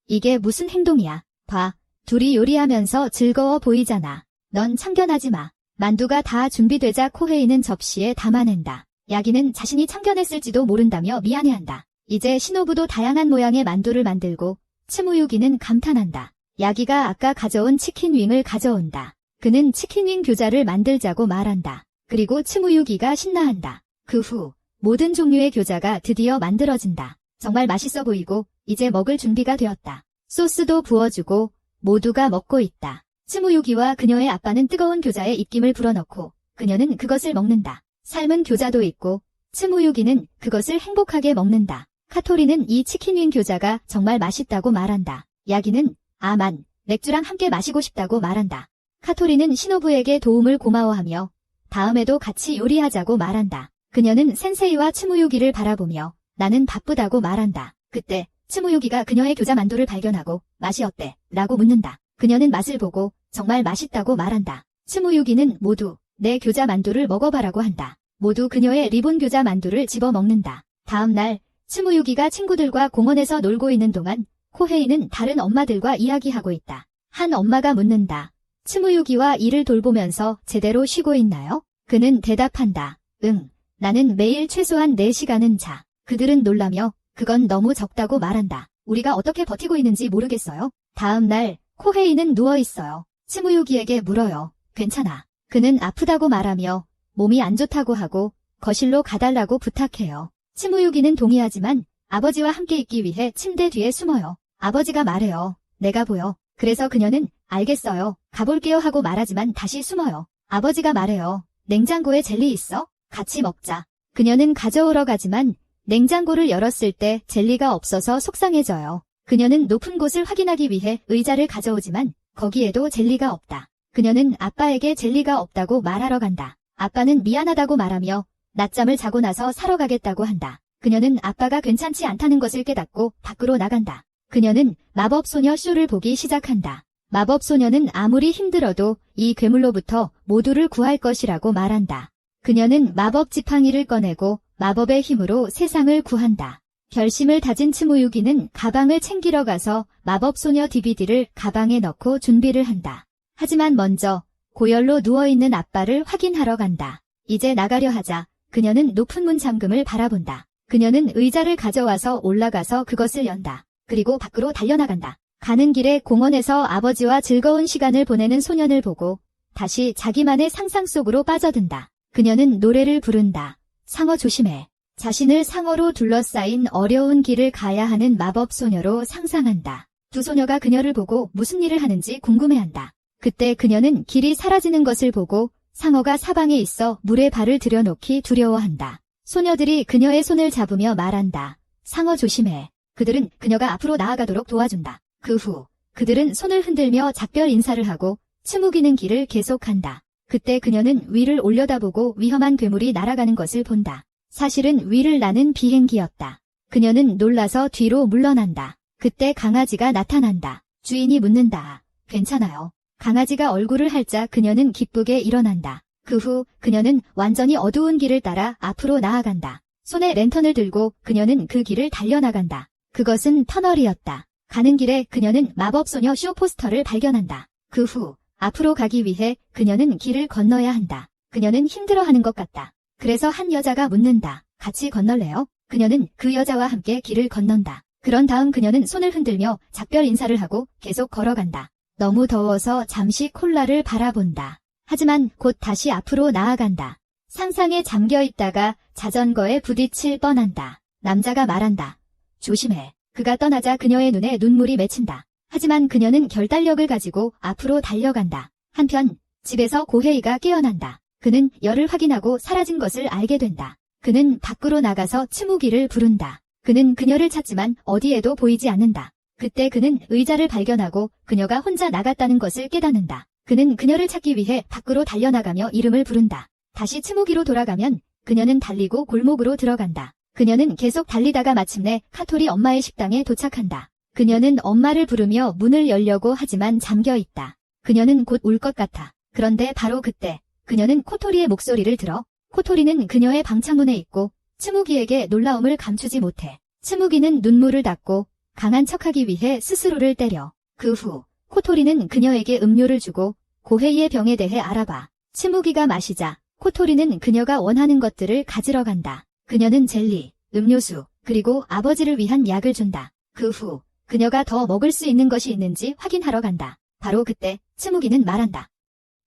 Speaker 1: 이게 무슨 행동이야. 봐. 둘이 요리하면서 즐거워 보이잖아. 넌 참견하지 마. 만두가 다 준비되자 코헤이는 접시에 담아낸다. 야기는 자신이 참견했을지도 모른다며 미안해한다. 이제 시노부도 다양한 모양의 만두를 만들고 츠무유기는 감탄한다. 야기가 아까 가져온 치킨윙을 가져온다. 그는 치킨윙 교자를 만들자고 말한다. 그리고 츠무유기가 신나한다. 그 후 모든 종류의 교자가 드디어 만들어진다. 정말 맛있어 보이고 이제 먹을 준비가 되었다. 소스도 부어주고 모두가 먹고 있다. 츠무유기와 그녀의 아빠는 뜨거운 교자에 입김을 불어넣고 그녀는 그것을 먹는다. 삶은 교자도 있고 츠무유기는 그것을 행복하게 먹는다. 카토리는 이 치킨윙 교자가 정말 맛있다고 말한다. 야기는 아만, 맥주랑 함께 마시고 싶다고 말한다. 카토리는 시노부에게 도움을 고마워하며 다음에도 같이 요리하자고 말한다. 그녀는 센세이와 츠무유기를 바라보며 나는 바쁘다고 말한다. 그때 츠무유기가 그녀의 교자 만두를 발견하고 맛이 어때? 라고 묻는다. 그녀는 맛을 보고 정말 맛있다고 말한다. 츠무유기는 모두 내 교자 만두를 먹어봐라고 한다. 모두 그녀의 리본 교자 만두를 집어 먹는다. 다음 날 츠무유기가 친구들과 공원에서 놀고 있는 동안 코헤이는 다른 엄마들과 이야기하고 있다. 한 엄마가 묻는다. 츠무유기와 일을 돌보면서 제대로 쉬고 있나요? 그는 대답한다. 응, 나는 매일 최소한 4시간은 자. 그들은 놀라며 그건 너무 적다고 말한다. 우리가 어떻게 버티고 있는지 모르겠어요. 다음 날 코헤이는 누워있어요. 츠무유기에게 물어요. 괜찮아. 그는 아프다고 말하며 몸이 안 좋다고 하고 거실로 가달라고 부탁해요. 츠무유기는 동의하지만 아버지와 함께 있기 위해 침대 뒤에 숨어요. 아버지가 말해요. 내가 보여. 그래서 그녀는 알겠어요. 가볼게요 하고 말하지만 다시 숨어요. 아버지가 말해요. 냉장고에 젤리 있어? 같이 먹자. 그녀는 가져오러 가지만 냉장고를 열었을 때 젤리가 없어서 속상해져요. 그녀는 높은 곳을 확인하기 위해 의자를 가져오지만 거기에도 젤리가 없다. 그녀는 아빠에게 젤리가 없다고 말하러 간다. 아빠는 미안하다고 말하며 낮잠을 자고 나서 사러 가겠다고 한다. 그녀는 아빠가 괜찮지 않다는 것을 깨닫고 밖으로 나간다. 그녀는 마법소녀 쇼를 보기 시작한다. 마법소녀는 아무리 힘들어도 이 괴물로부터 모두를 구할 것이라고 말한다. 그녀는 마법 지팡이를 꺼내고 마법의 힘으로 세상을 구한다. 결심을 다진 츠무유기는 가방을 챙기러 가서 마법소녀 DVD를 가방에 넣고 준비를 한다. 하지만 먼저 고열로 누워있는 아빠를 확인하러 간다. 이제 나가려 하자 그녀는 높은 문 잠금을 바라본다. 그녀는 의자를 가져와서 올라가서 그것을 연다. 그리고 밖으로 달려나간다. 가는 길에 공원에서 아버지와 즐거운 시간을 보내는 소년을 보고 다시 자기만의 상상 속으로 빠져든다. 그녀는 노래를 부른다. 상어 조심해. 자신을 상어로 둘러싸인 어려운 길을 가야 하는 마법소녀로 상상한다. 두 소녀가 그녀를 보고 무슨 일을 하는지 궁금해한다. 그때 그녀는 길이 사라지는 것을 보고 상어가 사방에 있어 물에 발을 들여놓기 두려워한다. 소녀들이 그녀의 손을 잡으며 말한다. 상어 조심해. 그들은 그녀가 앞으로 나아가도록 도와준다. 그 후 그들은 손을 흔들며 작별 인사를 하고 츠무기는 길을 계속한다. 그때 그녀는 위를 올려다보고 위험한 괴물이 날아가는 것을 본다. 사실은 위를 나는 비행기였다. 그녀는 놀라서 뒤로 물러난다. 그때 강아지가 나타난다. 주인이 묻는다. 괜찮아요. 강아지가 얼굴을 핥자 그녀는 기쁘게 일어난다. 그 후 그녀는 완전히 어두운 길을 따라 앞으로 나아간다. 손에 랜턴을 들고 그녀는 그 길을 달려나간다. 그것은 터널이었다. 가는 길에 그녀는 마법소녀 쇼 포스터를 발견한다. 그 후 앞으로 가기 위해 그녀는 길을 건너야 한다. 그녀는 힘들어하는 것 같다. 그래서 한 여자가 묻는다. 같이 건널래요? 그녀는 그 여자와 함께 길을 건넌다. 그런 다음 그녀는 손을 흔들며 작별 인사를 하고 계속 걸어간다. 너무 더워서 잠시 콜라를 바라본다. 하지만 곧 다시 앞으로 나아간다. 상상에 잠겨 있다가 자전거에 부딪힐 뻔한다. 남자가 말한다. 조심해. 그가 떠나자 그녀의 눈에 눈물이 맺힌다. 하지만 그녀는 결단력을 가지고 앞으로 달려간다. 한편 집에서 고혜이가 깨어난다. 그는 열을 확인하고 사라진 것을 알게 된다. 그는 밖으로 나가서 츠무기를 부른다. 그는 그녀를 찾지만 어디에도 보이지 않는다. 그때 그는 의자를 발견하고 그녀가 혼자 나갔다는 것을 깨닫는다. 그는 그녀를 찾기 위해 밖으로 달려나가며 이름을 부른다. 다시 츠무기로 돌아가면 그녀는 달리고 골목으로 들어간다. 그녀는 계속 달리다가 마침내 카토리 엄마의 식당에 도착한다. 그녀는 엄마를 부르며 문을 열려고 하지만 잠겨 있다. 그녀는 곧 울 것 같아. 그런데 바로 그때 그녀는 코토리의 목소리를 들어. 코토리는 그녀의 방창문에 있고 츠무기에게 놀라움을 감추지 못해. 츠무기는 눈물을 닦고 강한 척하기 위해 스스로를 때려. 그 후 코토리는 그녀에게 음료를 주고 고혜이의 병에 대해 알아봐. 츠무기가 마시자 코토리는 그녀가 원하는 것들을 가지러 간다. 그녀는 젤리, 음료수, 그리고 아버지를 위한 약을 준다. 그 후 그녀가 더 먹을 수 있는 것이 있는지 확인하러 간다. 바로 그때 츠무기는 말한다.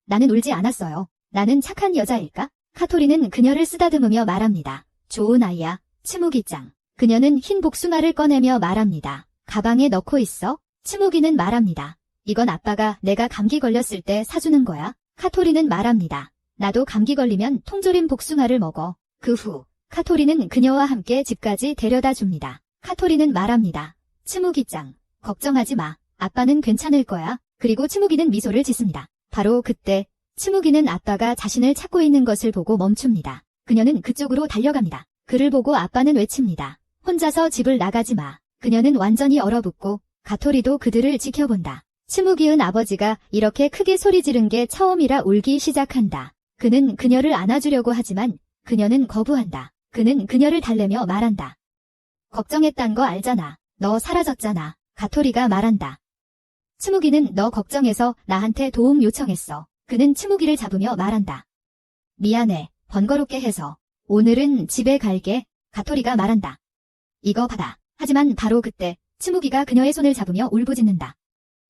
Speaker 1: 나는 울지 않았어요. 나는 착한 여자일까? 카토리는 그녀를 쓰다듬으며 말합니다. 좋은 아이야, 츠무기짱. 그녀는 흰 복숭아를 꺼내며 말합니다. 가방에 넣고 있어? 츠무기는 말합니다. 이건 아빠가 내가 감기 걸렸을 때 사주는 거야. 카토리는 말합니다. 나도 감기 걸리면 통조림 복숭아를 먹어. 그 후 카토리는 그녀와 함께 집까지 데려다 줍니다. 카토리는 말합니다. 츠무기짱, 걱정하지 마. 아빠는 괜찮을 거야. 그리고 츠무기는 미소를 짓습니다. 바로 그때 츠무기는 아빠가 자신을 찾고 있는 것을 보고 멈춥니다. 그녀는 그쪽으로 달려갑니다. 그를 보고 아빠는 외칩니다. 혼자서 집을 나가지 마. 그녀는 완전히 얼어붙고 가토리도 그들을 지켜본다. 츠무기은 아버지가 이렇게 크게 소리 지른 게 처음이라 울기 시작한다. 그는 그녀를 안아주려고 하지만 그녀는 거부한다. 그는 그녀를 달래며 말한다. 걱정했단 거 알잖아. 너 사라졌잖아. 가토리가 말한다. 츠무기는 너 걱정해서 나한테 도움 요청했어. 그는 츠무기를 잡으며 말한다. 미안해. 번거롭게 해서. 오늘은 집에 갈게. 가토리가 말한다. 이거 받아. 하지만 바로 그때 츠무기가 그녀의 손을 잡으며 울부짖는다.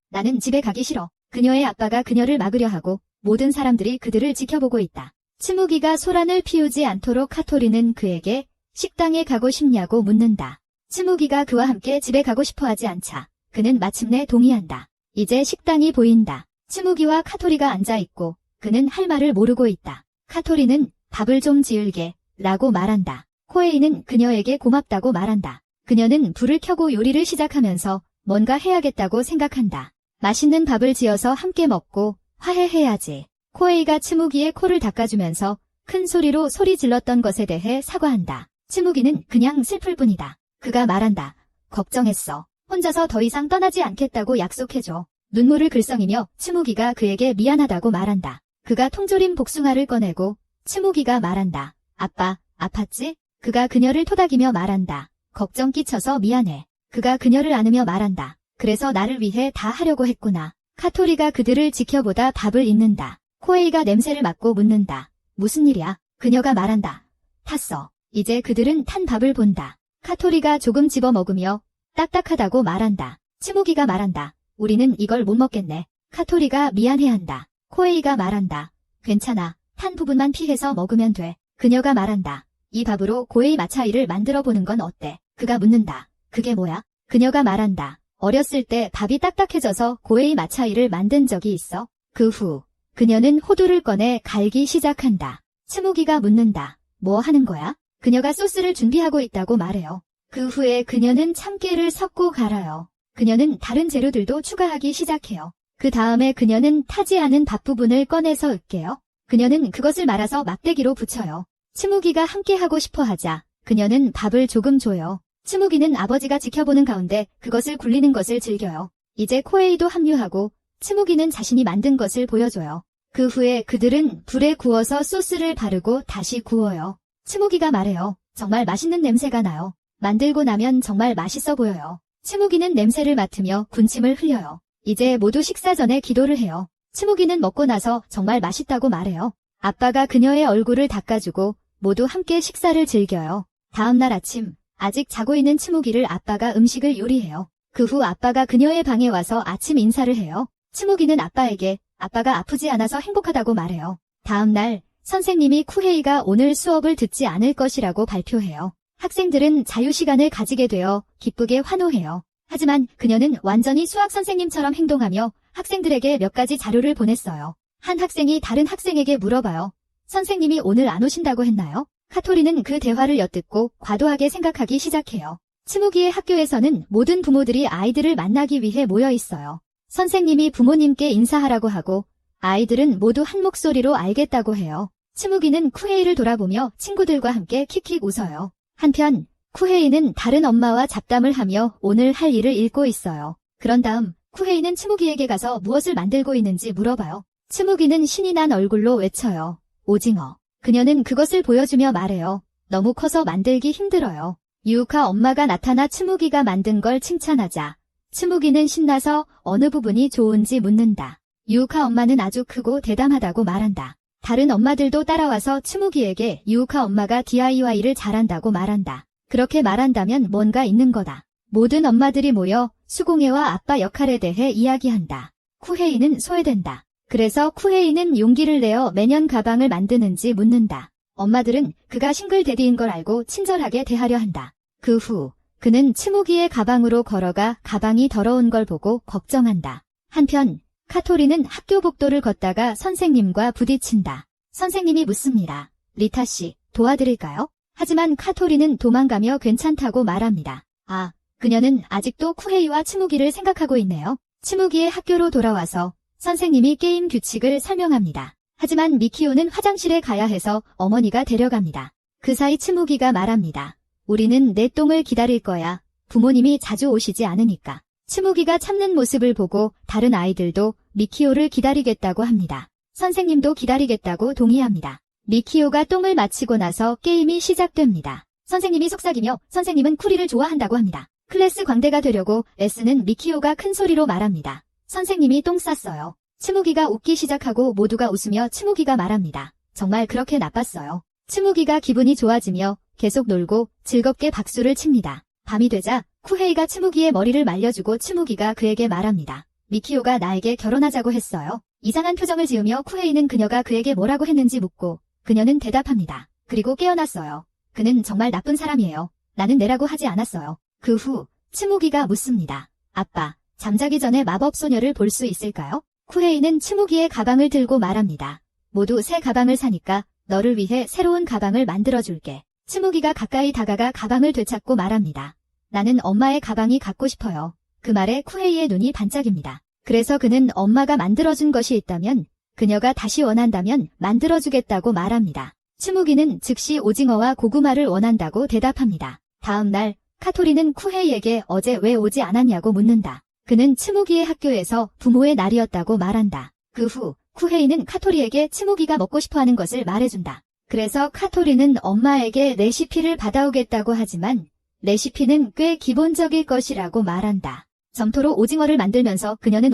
Speaker 1: 나는 집에 가기 싫어. 그녀의 아빠가 그녀를 막으려 하고 모든 사람들이 그들을 지켜보고 있다. 츠무기가 소란을 피우지 않도록 카토리는 그에게 식당에 가고 싶냐고 묻는다. 츠무기가 그와 함께 집에 가고 싶어 하지 않자 그는 마침내 동의한다. 이제 식당이 보인다. 츠무기와 카토리가 앉아있고 그는 할 말을 모르고 있다. 카토리는 밥을 좀 지을게 라고 말한다. 코에이는 그녀에게 고맙다고 말한다. 그녀는 불을 켜고 요리를 시작하면서 뭔가 해야겠다고 생각한다. 맛있는 밥을 지어서 함께 먹고 화해해야지. 코에이가 츠무기의 코를 닦아주면서 큰 소리로 소리 질렀던 것에 대해 사과한다. 치무기는 그냥 슬플 뿐이다. 그가 말한다. 걱정했어. 혼자서 더 이상 떠나지 않겠다고 약속해줘. 눈물을 글썽이며 치무기가 그에게 미안하다고 말한다. 그가 통조림 복숭아를 꺼내고 치무기가 말한다. 아빠, 아팠지? 그가 그녀를 토닥이며 말한다. 걱정 끼쳐서 미안해. 그가 그녀를 안으며 말한다. 그래서 나를 위해 다 하려고 했구나. 카토리가 그들을 지켜보다 밥을 잇는다. 코에이가 냄새를 맡고 묻는다. 무슨 일이야? 그녀가 말한다. 탔어. 이제 그들은 탄 밥을 본다. 카토리가 조금 집어먹으며 딱딱하다고 말한다. 치무기가 말한다. 우리는 이걸 못 먹겠네. 카토리가 미안해한다. 코에이가 말한다. 괜찮아. 탄 부분만 피해서 먹으면 돼. 그녀가 말한다. 이 밥으로 고에이 마차이를 만들어 보는 건 어때? 그가 묻는다. 그게 뭐야? 그녀가 말한다. 어렸을 때 밥이 딱딱해져서 고에이 마차이를 만든 적이 있어. 그 후 그녀는 호두를 꺼내 갈기 시작한다. 치무기가 묻는다. 뭐 하는 거야? 그녀가 소스를 준비하고 있다고 말해요. 그 후에 그녀는 참깨를 섞고 갈아요. 그녀는 다른 재료들도 추가하기 시작해요. 그 다음에 그녀는 타지 않은 밥 부분을 꺼내서 으깨요. 그녀는 그것을 말아서 막대기로 붙여요. 치무기가 함께 하고 싶어 하자 그녀는 밥을 조금 줘요. 치무기는 아버지가 지켜보는 가운데 그것을 굴리는 것을 즐겨요. 이제 코에이도 합류하고 치무기는 자신이 만든 것을 보여줘요. 그 후에 그들은 불에 구워서 소스를 바르고 다시 구워요. 치무기가 말해요. 정말 맛있는 냄새가 나요. 만들고 나면 정말 맛있어 보여요. 치무기는 냄새를 맡으며 군침을 흘려요. 이제 모두 식사 전에 기도를 해요. 치무기는 먹고 나서 정말 맛있다고 말해요. 아빠가 그녀의 얼굴을 닦아주고 모두 함께 식사를 즐겨요. 다음날 아침, 아직 자고 있는 치무기를 아빠가 음식을 요리해요. 그 후 아빠가 그녀의 방에 와서 아침 인사를 해요. 치무기는 아빠에게 아빠가 아프지 않아서 행복하다고 말해요. 다음날 선생님이 쿠헤이가 오늘 수업을 듣지 않을 것이라고 발표해요. 학생들은 자유시간을 가지게 되어 기쁘게 환호해요. 하지만 그녀는 완전히 수학 선생님처럼 행동하며 학생들에게 몇 가지 자료를 보냈어요. 한 학생이 다른 학생에게 물어봐요. 선생님이 오늘 안 오신다고 했나요? 카토리는 그 대화를 엿듣고 과도하게 생각하기 시작해요. 치무기의 학교에서는 모든 부모들이 아이들을 만나기 위해 모여 있어요. 선생님이 부모님께 인사하라고 하고 아이들은 모두 한 목소리로 알겠다고 해요. 치무기는 쿠헤이를 돌아보며 친구들과 함께 킥킥 웃어요. 한편 쿠헤이는 다른 엄마와 잡담을 하며 오늘 할 일을 읽고 있어요. 그런 다음 쿠헤이는 치무기에게 가서 무엇을 만들고 있는지 물어봐요. 치무기는 신이 난 얼굴로 외쳐요. 오징어. 그녀는 그것을 보여주며 말해요. 너무 커서 만들기 힘들어요. 유우카 엄마가 나타나 치무기가 만든 걸 칭찬하자 치무기는 신나서 어느 부분이 좋은지 묻는다. 유우카 엄마는 아주 크고 대담하다고 말한다. 다른 엄마들도 따라와서 치무기에게 유우카 엄마가 DIY를 잘한다고 말한다. 그렇게 말한다면 뭔가 있는 거다. 모든 엄마들이 모여 수공예와 아빠 역할에 대해 이야기한다. 쿠헤이는 소외된다. 그래서 쿠헤이는 용기를 내어 매년 가방을 만드는지 묻는다. 엄마들은 그가 싱글데디인 걸 알고 친절하게 대하려 한다. 그 후 그는 치무기의 가방으로 걸어가 가방이 더러운 걸 보고 걱정한다. 한편 카토리는 학교 복도를 걷다가 선생님과 부딪힌다. 선생님이 묻습니다. 리타 씨, 도와드릴까요? 하지만 카토리는 도망가며 괜찮다고 말합니다. 아, 그녀는 아직도 쿠헤이와 치무기를 생각하고 있네요. 치무기의 학교로 돌아와서 선생님이 게임 규칙을 설명합니다. 하지만 미키오는 화장실에 가야 해서 어머니가 데려갑니다. 그 사이 치무기가 말합니다. 우리는 내 똥을 기다릴 거야. 부모님이 자주 오시지 않으니까. 치무기가 참는 모습을 보고 다른 아이들도 미키오를 기다리겠다고 합니다. 선생님도 기다리겠다고 동의합니다. 미키오가 똥을 마치고 나서 게임이 시작됩니다. 선생님이 속삭이며 선생님은 쿠리를 좋아한다고 합니다. 클래스 광대가 되려고 애쓰는 미키오가 큰 소리로 말합니다. 선생님이 똥 쌌어요. 치무기가 웃기 시작하고 모두가 웃으며 치무기가 말합니다. 정말 그렇게 나빴어요. 치무기가 기분이 좋아지며 계속 놀고 즐겁게 박수를 칩니다. 밤이 되자 쿠헤이가 치무기의 머리를 말려주고 치무기가 그에게 말합니다. 미키오가 나에게 결혼하자고 했어요. 이상한 표정을 지으며 쿠헤이는 그녀가 그에게 뭐라고 했는지 묻고 그녀는 대답합니다. 그리고 깨어났어요. 그는 정말 나쁜 사람이에요. 나는 내라고 하지 않았어요. 그 후 치무기가 묻습니다. 아빠, 잠자기 전에 마법 소녀를 볼 수 있을까요? 쿠헤이는 치무기의 가방을 들고 말합니다. 모두 새 가방을 사니까 너를 위해 새로운 가방을 만들어줄게. 치무기가 가까이 다가가 가방을 되찾고 말합니다. 나는 엄마의 가방이 갖고 싶어요. 그 말에 쿠헤이의 눈이 반짝입니다. 그래서 그는 엄마가 만들어준 것이 있다면 그녀가 다시 원한다면 만들어주겠다고 말합니다. 츠무기는 즉시 오징어와 고구마를 원한다고 대답합니다. 다음 날 카토리는 쿠헤이에게 어제 왜 오지 않았냐고 묻는다. 그는 츠무기의 학교에서 부모의 날이었다고 말한다. 그 후 쿠헤이는 카토리에게 츠무기가 먹고 싶어하는 것을 말해준다. 그래서 카토리는 엄마에게 레시피를 받아오겠다고 하지만 레시피는 꽤 기본적일 것이라고 말한다. 점토로 오징어를 만들면서 그녀는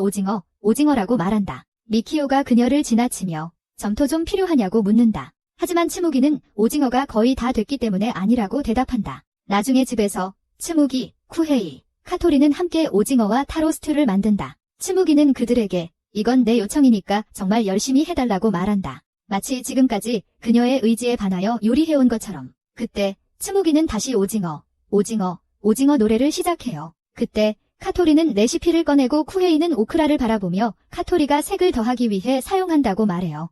Speaker 1: 오징어라고 말한다. 미키오가 그녀를 지나치며 점토 좀 필요하냐고 묻는다. 하지만 츠무기는 오징어가 거의 다 됐기 때문에 아니라고 대답한다. 나중에 집에서 츠무기, 쿠헤이, 카토리는 함께 오징어와 타로스트를 만든다. 츠무기는 그들에게 이건 내 요청이니까 정말 열심히 해달라고 말한다. 마치 지금까지 그녀의 의지에 반하여 요리해온 것처럼. 그때 츠무기는 다시 오징어 노래를 시작해요. 그때 카토리는 레시피를 꺼내고 쿠헤이는 오크라를 바라보며 카토리가 색을 더하기 위해 사용한다고 말해요.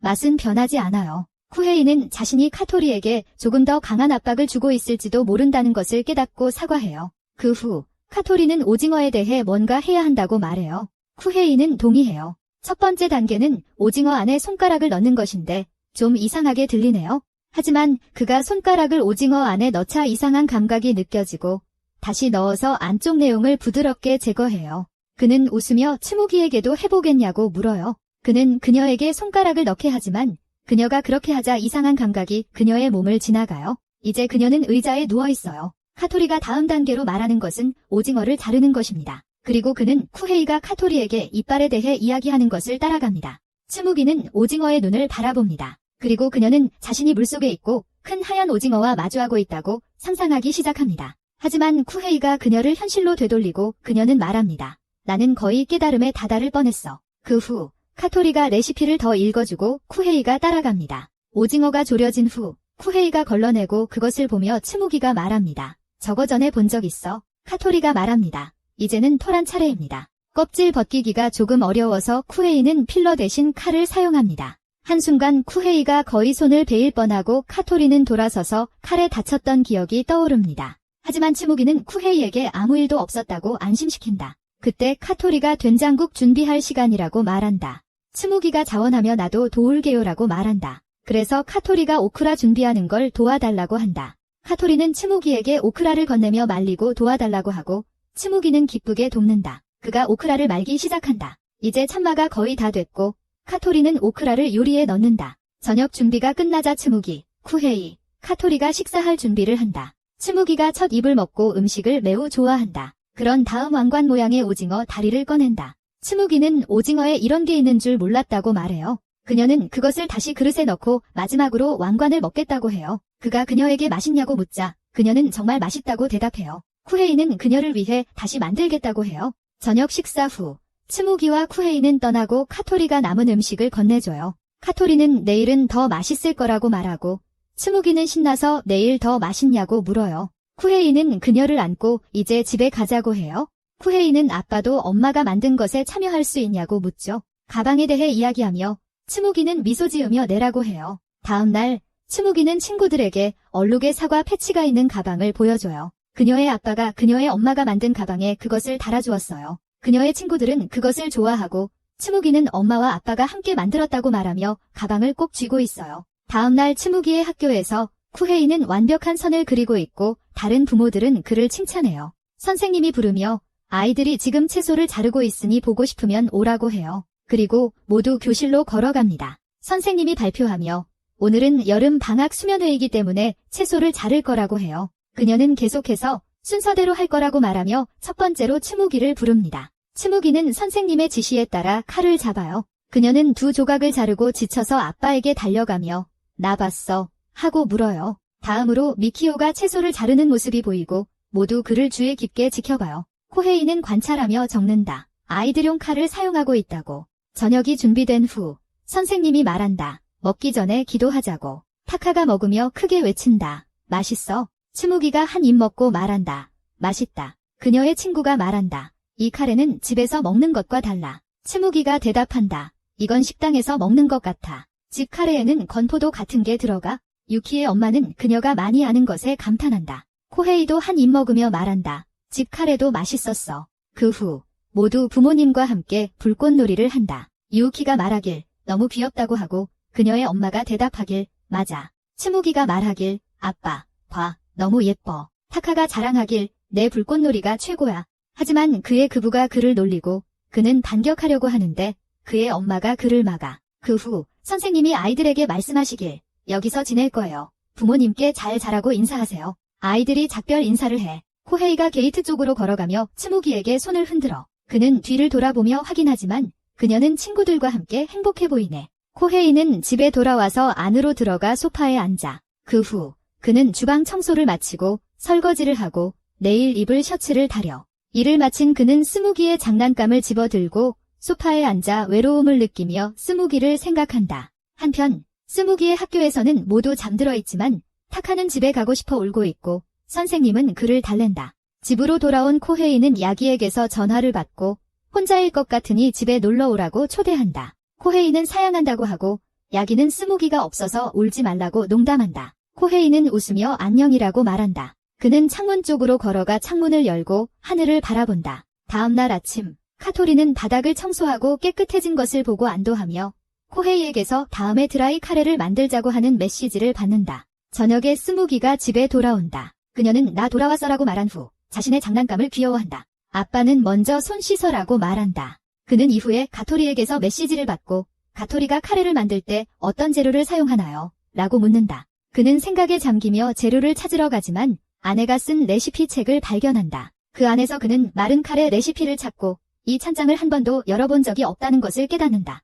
Speaker 1: 맛은 변하지 않아요. 쿠헤이는 자신이 카토리에게 조금 더 강한 압박을 주고 있을지도 모른다는 것을 깨닫고 사과해요. 그 후 카토리는 오징어에 대해 뭔가 해야 한다고 말해요. 쿠헤이는 동의해요. 첫 번째 단계는 오징어 안에 손가락을 넣는 것인데 좀 이상하게 들리네요. 하지만 그가 손가락을 오징어 안에 넣자 이상한 감각이 느껴지고 다시 넣어서 안쪽 내용을 부드럽게 제거해요. 그는 웃으며 츠무기에게도 해보겠냐고 물어요. 그는 그녀에게 손가락을 넣게 하지만 그녀가 그렇게 하자 이상한 감각이 그녀의 몸을 지나가요. 이제 그녀는 의자에 누워있어요. 카토리가 다음 단계로 말하는 것은 오징어를 자르는 것입니다. 그리고 그는 쿠헤이가 카토리에게 이빨에 대해 이야기하는 것을 따라갑니다. 츠무기는 오징어의 눈을 바라봅니다. 그리고 그녀는 자신이 물속에 있고 큰 하얀 오징어와 마주하고 있다고 상상하기 시작합니다. 하지만 쿠헤이가 그녀를 현실로 되돌리고 그녀는 말합니다. 나는 거의 깨달음에 다다를 뻔했어. 그 후 카토리가 레시피를 더 읽어주고 쿠헤이가 따라갑니다. 오징어가 졸여진 후 쿠헤이가 걸러내고 그것을 보며 츠무기가 말합니다. 저거 전에 본 적 있어. 카토리가 말합니다. 이제는 토란 차례입니다. 껍질 벗기기가 조금 어려워서 쿠헤이는 필러 대신 칼을 사용합니다. 한순간 쿠헤이가 거의 손을 베일 뻔하고 카토리는 돌아서서 칼에 다쳤던 기억이 떠오릅니다. 하지만 츠무기는 쿠헤이에게 아무 일도 없었다고 안심시킨다. 그때 카토리가 된장국 준비할 시간이라고 말한다. 츠무기가 자원하며 나도 도울게요라고 말한다. 그래서 카토리가 오크라 준비하는 걸 도와달라고 한다. 카토리는 츠무기에게 오크라를 건네며 말리고 도와달라고 하고 츠무기는 기쁘게 돕는다. 그가 오크라를 말기 시작한다. 이제 참마가 거의 다 됐고 카토리는 오크라를 요리에 넣는다. 저녁 준비가 끝나자 츠무기, 쿠헤이, 카토리가 식사할 준비를 한다. 츠무기가 첫 입을 먹고 음식을 매우 좋아한다. 그런 다음 왕관 모양의 오징어 다리를 꺼낸다. 츠무기는 오징어에 이런 게 있는 줄 몰랐다고 말해요. 그녀는 그것을 다시 그릇에 넣고 마지막으로 왕관을 먹겠다고 해요. 그가 그녀에게 맛있냐고 묻자 그녀는 정말 맛있다고 대답해요. 쿠헤이는 그녀를 위해 다시 만들겠다고 해요. 저녁 식사 후 츠무기와 쿠헤이는 떠나고 카토리가 남은 음식을 건네줘요. 카토리는 내일은 더 맛있을 거라고 말하고 츠무기는 신나서 내일 더 맛있냐고 물어요. 쿠헤이는 그녀를 안고 이제 집에 가자고 해요. 쿠헤이는 아빠도 엄마가 만든 것에 참여할 수 있냐고 묻죠. 가방에 대해 이야기하며 츠무기는 미소 지으며 내라고 해요. 다음 날 츠무기는 친구들에게 얼룩의 사과 패치가 있는 가방을 보여줘요. 그녀의 아빠가 그녀의 엄마가 만든 가방에 그것을 달아주었어요. 그녀의 친구들은 그것을 좋아하고 츠무기는 엄마와 아빠가 함께 만들었다고 말하며 가방을 꼭 쥐고 있어요. 다음 날 츠무기의 학교에서 쿠헤이는 완벽한 선을 그리고 있고 다른 부모들은 그를 칭찬해요. 선생님이 부르며 아이들이 지금 채소를 자르고 있으니 보고 싶으면 오라고 해요. 그리고 모두 교실로 걸어갑니다. 선생님이 발표하며 오늘은 여름 방학 수면회이기 때문에 채소를 자를 거라고 해요. 그녀는 계속해서 순서대로 할 거라고 말하며 첫 번째로 츠무기를 부릅니다. 츠무기는 선생님의 지시에 따라 칼을 잡아요. 그녀는 두 조각을 자르고 지쳐서 아빠에게 달려가며 나 봤어 하고 물어요. 다음으로 미키오가 채소를 자르는 모습이 보이고 모두 그를 주의 깊게 지켜봐요. 코헤이는 관찰하며 적는다. 아이들용 칼을 사용하고 있다고. 저녁이 준비된 후 선생님이 말한다. 먹기 전에 기도하자고. 타카가 먹으며 크게 외친다. 맛있어. 츠무기가 한 입 먹고 말한다. 맛있다. 그녀의 친구가 말한다. 이 카레는 집에서 먹는 것과 달라. 츠무기가 대답한다. 이건 식당에서 먹는 것 같아. 집 카레에는 건포도 같은 게 들어가. 유키의 엄마는 그녀가 많이 아는 것에 감탄한다. 코헤이도 한 입 먹으며 말한다. 집 카레도 맛있었어. 그 후 모두 부모님과 함께 불꽃놀이를 한다. 유키가 말하길 너무 귀엽다고 하고 그녀의 엄마가 대답하길 맞아. 츠무기가 말하길, 아빠, 봐, 너무 예뻐. 타카가 자랑하길, 내 불꽃놀이가 최고야. 하지만 그의 그부가 그를 놀리고 그는 반격하려고 하는데 그의 엄마가 그를 막아. 그 후 선생님이 아이들에게 말씀하시길, 여기서 지낼 거예요. 부모님께 잘 자라고 인사하세요. 아이들이 작별 인사를 해. 코헤이가 게이트 쪽으로 걸어가며 츠무기에게 손을 흔들어. 그는 뒤를 돌아보며 확인하지만 그녀는 친구들과 함께 행복해 보이네. 코헤이는 집에 돌아와서 안으로 들어가 소파에 앉아. 그 후 그는 주방 청소를 마치고 설거지를 하고 내일 입을 셔츠를 다려. 일을 마친 그는 스무기의 장난감을 집어들고 소파에 앉아 외로움을 느끼며 스무기를 생각한다. 한편 스무기의 학교에서는 모두 잠들어 있지만 타카는 집에 가고 싶어 울고 있고 선생님은 그를 달랜다. 집으로 돌아온 코헤이는 야기에게서 전화를 받고 혼자일 것 같으니 집에 놀러 오라고 초대한다. 코헤이는 사양한다고 하고 야기는 스무기가 없어서 울지 말라고 농담한다. 코헤이는 웃으며 안녕이라고 말한다. 그는 창문 쪽으로 걸어가 창문을 열고 하늘을 바라본다. 다음 날 아침, 카토리는 바닥을 청소하고 깨끗해진 것을 보고 안도하며 코헤이에게서 다음에 드라이 카레를 만들자고 하는 메시지를 받는다. 저녁에 스무기가 집에 돌아온다. 그녀는 나 돌아왔어라고 말한 후 자신의 장난감을 귀여워한다. 아빠는 먼저 손 씻어라고 말한다. 그는 이후에 가토리에게서 메시지를 받고 가토리가 카레를 만들 때 어떤 재료를 사용하나요? 라고 묻는다. 그는 생각에 잠기며 재료를 찾으러 가지만 아내가 쓴 레시피 책을 발견한다. 그 안에서 그는 마른 카레 레시피를 찾고 이 찬장을 한 번도 열어본 적이 없다는 것을 깨닫는다.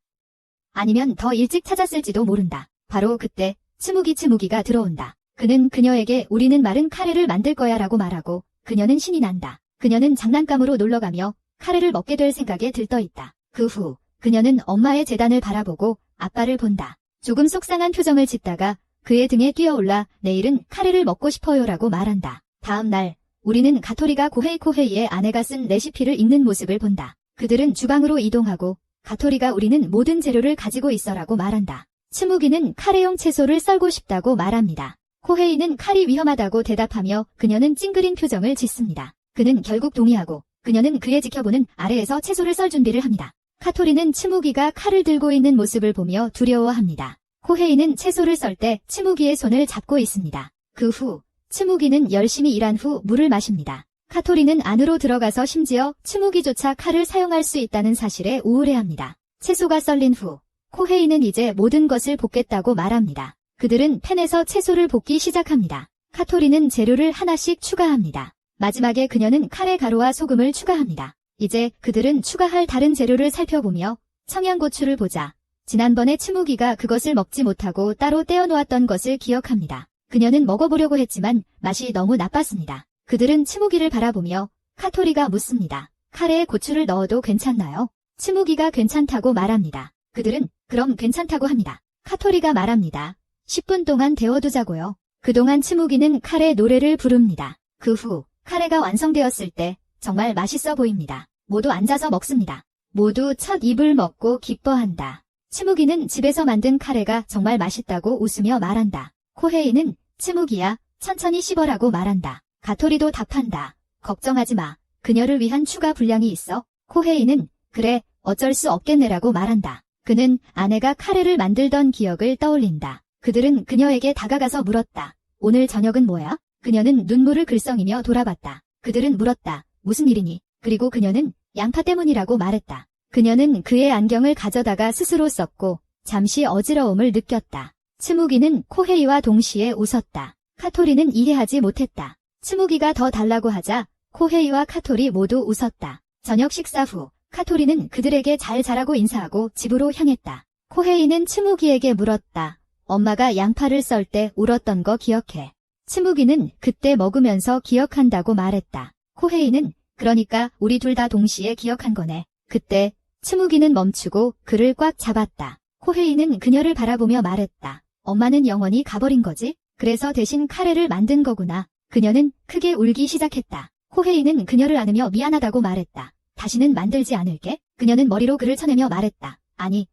Speaker 1: 아니면 더 일찍 찾았을지도 모른다. 바로 그때 츠무기가 들어온다. 그는 그녀에게 우리는 마른 카레를 만들 거야 라고 말하고 그녀는 신이 난다. 그녀는 장난감으로 놀러가며 카레를 먹게 될 생각에 들떠있다. 그 후 그녀는 엄마의 재단을 바라보고 아빠를 본다. 조금 속상한 표정을 짓다가 그의 등에 뛰어올라 내일은 카레를 먹고 싶어요 라고 말한다. 다음 날 우리는 가토리가 코헤이의 아내가 쓴 레시피를 읽는 모습을 본다. 그들은 주방으로 이동하고 가토리가 우리는 모든 재료를 가지고 있어라고 말한다. 츠무기는 카레용 채소를 썰고 싶다고 말합니다. 코헤이는 칼이 위험하다고 대답하며 그녀는 찡그린 표정을 짓습니다. 그는 결국 동의하고 그녀는 그의 지켜보는 아래에서 채소를 썰 준비를 합니다. 카토리는 츠무기가 칼을 들고 있는 모습을 보며 두려워합니다. 코헤이는 채소를 썰 때 츠무기의 손을 잡고 있습니다. 그 후 츠무기는 열심히 일한 후 물을 마십니다. 카토리는 안으로 들어가서 심지어 츠무기조차 칼을 사용할 수 있다는 사실에 우울해합니다. 채소가 썰린 후 코헤이는 이제 모든 것을 볶겠다고 말합니다. 그들은 팬에서 채소를 볶기 시작합니다. 카토리는 재료를 하나씩 추가합니다. 마지막에 그녀는 카레 가루와 소금을 추가합니다. 이제 그들은 추가할 다른 재료를 살펴보며 청양고추를 보자 지난번에 츠무기가 그것을 먹지 못하고 따로 떼어놓았던 것을 기억합니다. 그녀는 먹어보려고 했지만 맛이 너무 나빴습니다. 그들은 츠무기를 바라보며 카토리가 묻습니다. 카레에 고추를 넣어도 괜찮나요? 츠무기가 괜찮다고 말합니다. 그들은 그럼 괜찮다고 합니다. 카토리가 말합니다. 10분 동안 데워두자고요. 그동안 츠무기는 카레 노래를 부릅니다. 그 후 카레가 완성되었을 때 정말 맛있어 보입니다. 모두 앉아서 먹습니다. 모두 첫 입을 먹고 기뻐한다. 츠무기는 집에서 만든 카레가 정말 맛있다고 웃으며 말한다. 코헤이는 츠무기야, 천천히 씹어라고 말한다. 가토리도 답한다. 걱정하지 마. 그녀를 위한 추가 분량이 있어. 코헤이는 그래, 어쩔 수 없겠네라고 말한다. 그는 아내가 카레를 만들던 기억을 떠올린다. 그들은 그녀에게 다가가서 물었다. 오늘 저녁은 뭐야? 그녀는 눈물을 글썽이며 돌아봤다. 그들은 물었다. 무슨 일이니? 그리고 그녀는 양파 때문이라고 말했다. 그녀는 그의 안경을 가져다가 스스로 썼고 잠시 어지러움을 느꼈다. 츠무기는 코헤이와 동시에 웃었다. 카토리는 이해하지 못했다. 츠무기가 더 달라고 하자 코헤이와 카토리 모두 웃었다. 저녁 식사 후 카토리는 그들에게 잘 자라고 인사하고 집으로 향했다. 코헤이는 츠무기에게 물었다. 엄마가 양파를 썰 때 울었던 거 기억해? 츠무기는 그때 먹으면서 기억한다고 말했다. 코헤이는 그러니까 우리 둘 다 동시에 기억한 거네. 그때 츠무기는 멈추고 그를 꽉 잡았다. 코헤이는 그녀를 바라보며 말했다. 엄마는 영원히 가버린 거지? 그래서 대신 카레를 만든 거구나. 그녀는 크게 울기 시작했다. 코헤이는 그녀를 안으며 미안하다고 말했다. 다시는 만들지 않을게. 그녀는 머리로 그를 쳐내며 말했다. 아니,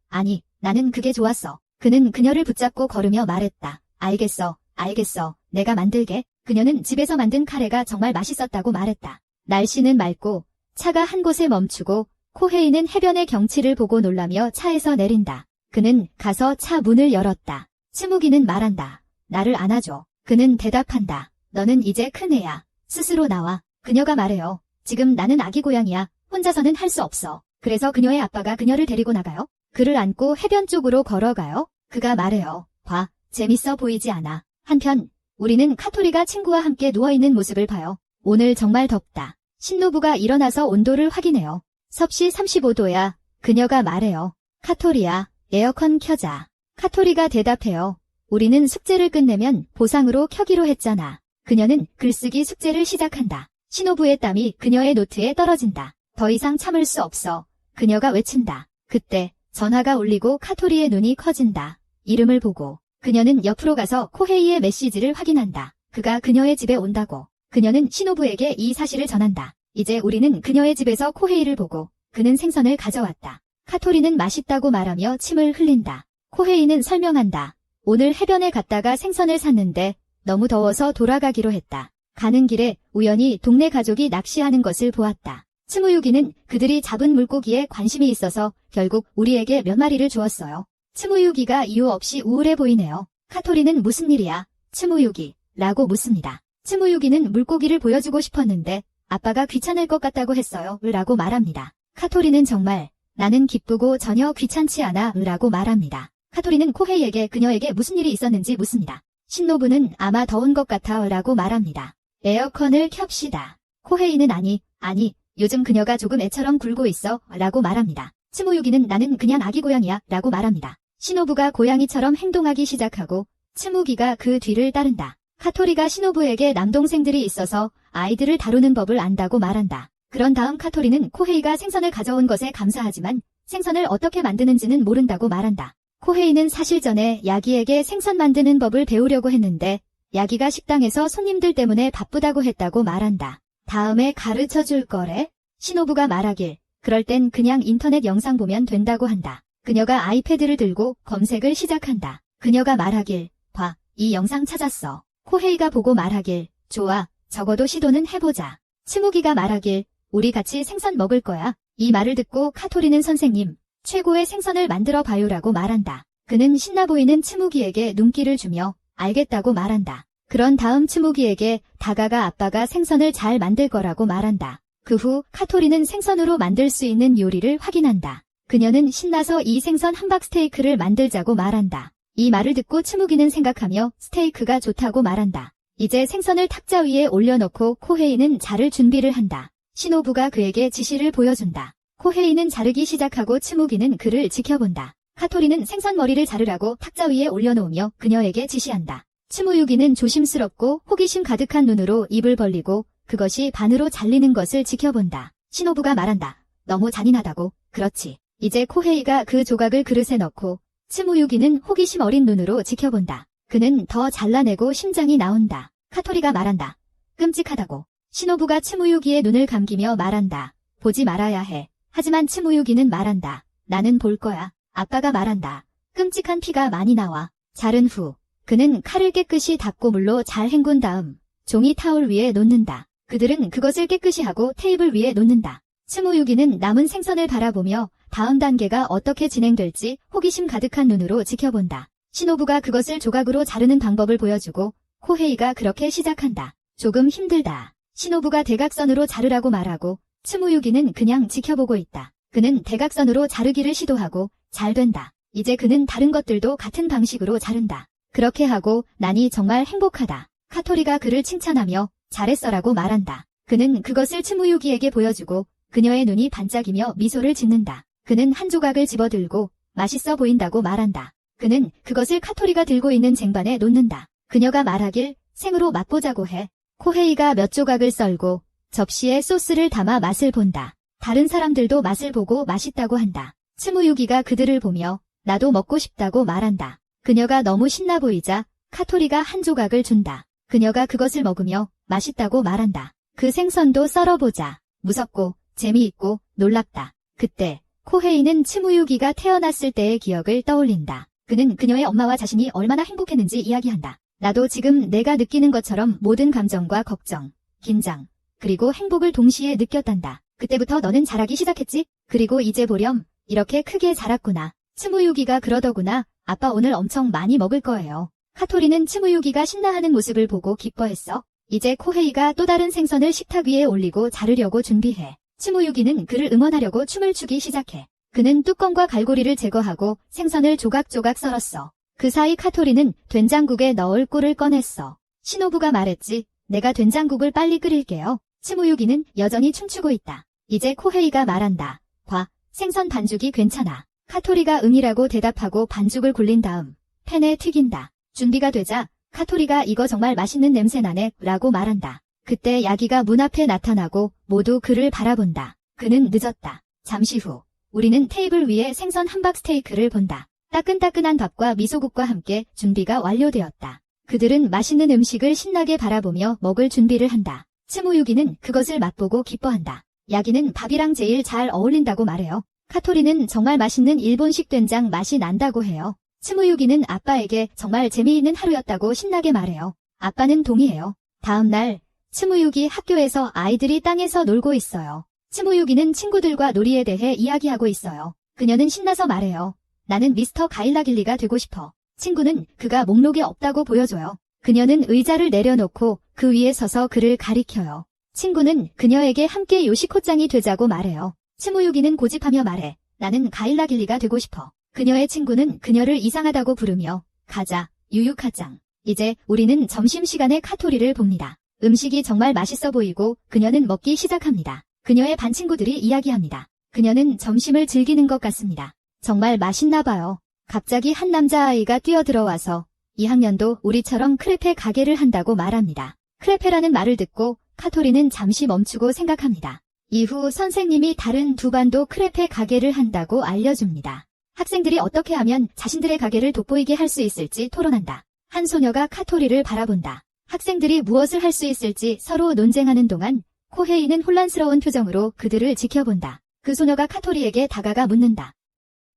Speaker 1: 나는 그게 좋았어. 그는 그녀를 붙잡고 걸으며 말했다. 알겠어. 내가 만들게. 그녀는 집에서 만든 카레가 정말 맛있었다고 말했다. 날씨는 맑고 차가 한 곳에 멈추고 코헤이는 해변의 경치를 보고 놀라며 차에서 내린다. 그는 가서 차 문을 열었다. 치무기는 말한다. 나를 안아줘. 그는 대답한다. 너는 이제 큰애야. 스스로 나와. 그녀가 말해요. 지금 나는 아기 고양이야. 혼자서는 할 수 없어. 그래서 그녀의 아빠가 그녀를 데리고 나가요. 그를 안고 해변 쪽으로 걸어가요. 그가 말해요. 봐, 재밌어 보이지 않아. 한편 우리는 카토리가 친구와 함께 누워있는 모습을 봐요. 오늘 정말 덥다. 신노부가 일어나서 온도를 확인해요. 섭씨 35도야. 그녀가 말해요. 카토리야, 에어컨 켜자. 카토리가 대답해요. 우리는 숙제를 끝내면 보상으로 켜기로 했잖아. 그녀는 글쓰기 숙제를 시작한다. 신노부의 땀이 그녀의 노트에 떨어진다. 더 이상 참을 수 없어. 그녀가 외친다. 그때 전화가 울리고 카토리의 눈이 커진다. 이름을 보고 그녀는 옆으로 가서 코헤이의 메시지를 확인한다. 그가 그녀의 집에 온다고. 그녀는 신노부에게 이 사실을 전한다. 이제 우리는 그녀의 집에서 코헤이를 보고 그는 생선을 가져왔다. 카토리는 맛있다고 말하며 침을 흘린다. 코헤이는 설명한다. 오늘 해변에 갔다가 생선을 샀는데 너무 더워서 돌아가기로 했다. 가는 길에 우연히 동네 가족이 낚시하는 것을 보았다. 츠무유기는 그들이 잡은 물고기에 관심이 있어서 결국 우리에게 몇 마리를 주었어요. 츠무유기가 이유 없이 우울해 보이네요. 카토리는 무슨 일이야? 츠무유기 라고 묻습니다. 츠무유기는 물고기를 보여주고 싶었는데 아빠가 귀찮을 것 같다고 했어요 라고 말합니다. 카토리는 정말 나는 기쁘고 전혀 귀찮지 않아 라고 말합니다. 카토리는 코헤이에게 그녀에게 무슨 일이 있었는지 묻습니다. 신노부는 아마 더운 것 같아 라고 말합니다. 에어컨을 켭시다. 코헤이는 아니, 요즘 그녀가 조금 애처럼 굴고 있어 라고 말합니다. 츠무유기는 나는 그냥 아기 고양이야 라고 말합니다. 신노부가 고양이처럼 행동하기 시작하고 츠무기가 그 뒤를 따른다. 카토리가 신노부에게 남동생들이 있어서 아이들을 다루는 법을 안다고 말한다. 그런 다음 카토리는 코헤이가 생선을 가져온 것에 감사하지만 생선을 어떻게 만드는지는 모른다고 말한다. 코헤이는 사실 전에 야기에게 생선 만드는 법을 배우려고 했는데 야기가 식당에서 손님들 때문에 바쁘다고 했다고 말한다. 다음에 가르쳐 줄 거래? 신노부가 말하길 그럴 땐 그냥 인터넷 영상 보면 된다고 한다. 그녀가 아이패드를 들고 검색을 시작한다. 그녀가 말하길 봐, 이 영상 찾았어. 코헤이가 보고 말하길 좋아, 적어도 시도는 해보자. 츠무기가 말하길 우리 같이 생선 먹을 거야. 이 말을 듣고 카토리는 선생님, 최고의 생선을 만들어 봐요라고 말한다. 그는 신나 보이는 츠무기에게 눈길을 주며 알겠다고 말한다. 그런 다음 츠무기에게 다가가 아빠가 생선을 잘 만들 거라고 말한다. 그 후 카토리는 생선으로 만들 수 있는 요리를 확인한다. 그녀는 신나서 이 생선 함박 스테이크를 만들자고 말한다. 이 말을 듣고 츠무기는 생각하며 스테이크가 좋다고 말한다. 이제 생선을 탁자 위에 올려놓고 코헤이는 자를 준비를 한다. 신노부가 그에게 지시를 보여준다. 코헤이는 자르기 시작하고 츠무기는 그를 지켜본다. 카토리는 생선 머리를 자르라고 탁자 위에 올려놓으며 그녀에게 지시한다. 츠무유기는 조심스럽고 호기심 가득한 눈으로 입을 벌리고 그것이 반으로 잘리는 것을 지켜본다. 신노부가 말한다. 너무 잔인하다고. 그렇지. 이제 코헤이가 그 조각을 그릇에 넣고 츠무유기는 호기심 어린 눈으로 지켜본다. 그는 더 잘라내고 심장이 나온다. 카토리가 말한다. 끔찍하다고. 신노부가 츠무유기의 눈을 감기며 말한다. 보지 말아야 해. 하지만 츠무유기는 말한다. 나는 볼 거야. 아빠가 말한다. 끔찍한 피가 많이 나와. 자른 후 그는 칼을 깨끗이 닦고 물로 잘 헹군 다음 종이 타올 위에 놓는다. 그들은 그것을 깨끗이 하고 테이블 위에 놓는다. 츠무유기는 남은 생선을 바라보며 다음 단계가 어떻게 진행될지 호기심 가득한 눈으로 지켜본다. 신노부가 그것을 조각으로 자르는 방법을 보여주고 코헤이가 그렇게 시작한다. 조금 힘들다. 신노부가 대각선으로 자르라고 말하고 츠무유기는 그냥 지켜보고 있다. 그는 대각선으로 자르기를 시도하고 잘 된다. 이제 그는 다른 것들도 같은 방식으로 자른다. 그렇게 하고 나니 정말 행복하다. 카토리가 그를 칭찬하며 잘했어라고 말한다. 그는 그것을 츠무유기에게 보여주고 그녀의 눈이 반짝이며 미소를 짓는다. 그는 한 조각을 집어들고 맛있어 보인다고 말한다. 그는 그것을 카토리가 들고 있는 쟁반에 놓는다. 그녀가 말하길 생으로 맛보자고 해. 코헤이가 몇 조각을 썰고 접시에 소스를 담아 맛을 본다. 다른 사람들도 맛을 보고 맛있다고 한다. 츠무유기가 그들을 보며 나도 먹고 싶다고 말한다. 그녀가 너무 신나 보이자 카토리가 한 조각을 준다. 그녀가 그것을 먹으며 맛있다고 말한다. 그 생선도 썰어보자. 무섭고 재미있고 놀랍다. 그때 코헤이는 츠무유기가 태어났을 때의 기억을 떠올린다. 그는 그녀의 엄마와 자신이 얼마나 행복했는지 이야기한다. 나도 지금 내가 느끼는 것처럼 모든 감정과 걱정, 긴장, 그리고 행복을 동시에 느꼈단다. 그때부터 너는 자라기 시작했지? 그리고 이제 보렴, 이렇게 크게 자랐구나. 츠무유기가 그러더구나 아빠 오늘 엄청 많이 먹을 거예요. 카토리는 츠무유기가 신나하는 모습을 보고 기뻐했어. 이제 코헤이가 또 다른 생선을 식탁 위에 올리고 자르려고 준비해. 츠무유기는 그를 응원하려고 춤을 추기 시작해. 그는 뚜껑과 갈고리를 제거하고 생선을 조각조각 썰었어. 그 사이 카토리는 된장국에 넣을 꿀을 꺼냈어. 시노부가 말했지. 내가 된장국을 빨리 끓일게요. 츠무유기는 여전히 춤추고 있다. 이제 코헤이가 말한다. 봐, 생선 반죽이 괜찮아. 카토리가 응이라고 대답하고 반죽을 굴린 다음 팬에 튀긴다. 준비가 되자 카토리가 이거 정말 맛있는 냄새 나네 라고 말한다. 그때 야기가 문 앞에 나타나고 모두 그를 바라본다. 그는 늦었다. 잠시 후 우리는 테이블 위에 생선 함박 스테이크를 본다. 따끈따끈한 밥과 미소국과 함께 준비가 완료되었다. 그들은 맛있는 음식을 신나게 바라보며 먹을 준비를 한다. 츠무유기는 그것을 맛보고 기뻐한다. 야기는 밥이랑 제일 잘 어울린다고 말해요. 카토리는 정말 맛있는 일본식 된장 맛이 난다고 해요. 츠무유기는 아빠에게 정말 재미있는 하루였다고 신나게 말해요. 아빠는 동의해요. 다음 날 츠무유기 학교에서 아이들이 땅에서 놀고 있어요. 츠무유기는 친구들과 놀이에 대해 이야기하고 있어요. 그녀는 신나서 말해요. 나는 미스터 가일라길리가 되고 싶어. 친구는 그가 목록에 없다고 보여줘요. 그녀는 의자를 내려놓고 그 위에 서서 그를 가리켜요. 친구는 그녀에게 함께 요시코짱이 되자고 말해요. 츠무유기는 고집하며 말해. 나는 가일라길리가 되고 싶어. 그녀의 친구는 그녀를 이상하다고 부르며 가자, 유유카짱. 이제 우리는 점심시간에 카토리를 봅니다. 음식이 정말 맛있어 보이고 그녀는 먹기 시작합니다. 그녀의 반 친구들이 이야기합니다. 그녀는 점심을 즐기는 것 같습니다. 정말 맛있나 봐요. 갑자기 한 남자아이가 뛰어들어와서 2학년도 우리처럼 크레페 가게를 한다고 말합니다. 크레페라는 말을 듣고 카토리는 잠시 멈추고 생각합니다. 이후 선생님이 다른 두 반도 크레페 가게를 한다고 알려줍니다. 학생들이 어떻게 하면 자신들의 가게를 돋보이게 할 수 있을지 토론한다. 한 소녀가 카토리를 바라본다. 학생들이 무엇을 할 수 있을지 서로 논쟁하는 동안 코헤이는 혼란스러운 표정으로 그들을 지켜본다. 그 소녀가 카토리에게 다가가 묻는다.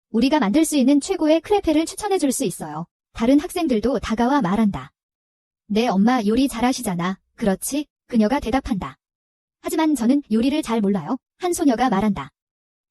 Speaker 1: 우리가 만들 수 있는 최고의 크레페를 추천해 줄 수 있어요. 다른 학생들도 다가와 말한다. 내 엄마 요리 잘하시잖아. 그렇지? 그녀가 대답한다. 하지만 저는 요리를 잘 몰라요. 한 소녀가 말한다.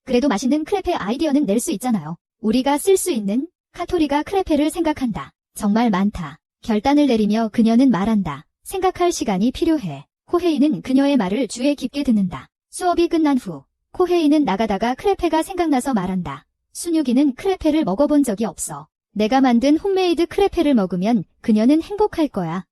Speaker 1: 그래도 맛있는 크레페 아이디어는 낼 수 있잖아요. 우리가 쓸 수 있는 카토리가 크레페를 생각한다. 정말 많다. 결단을 내리며 그녀는 말한다. 생각할 시간이 필요해. 코헤이는 그녀의 말을 주의 깊게 듣는다. 수업이 끝난 후 코헤이는 나가다가 크레페가 생각나서 말한다. 순유기는 크레페를 먹어본 적이 없어. 내가 만든 홈메이드 크레페를 먹으면 그녀는 행복할 거야.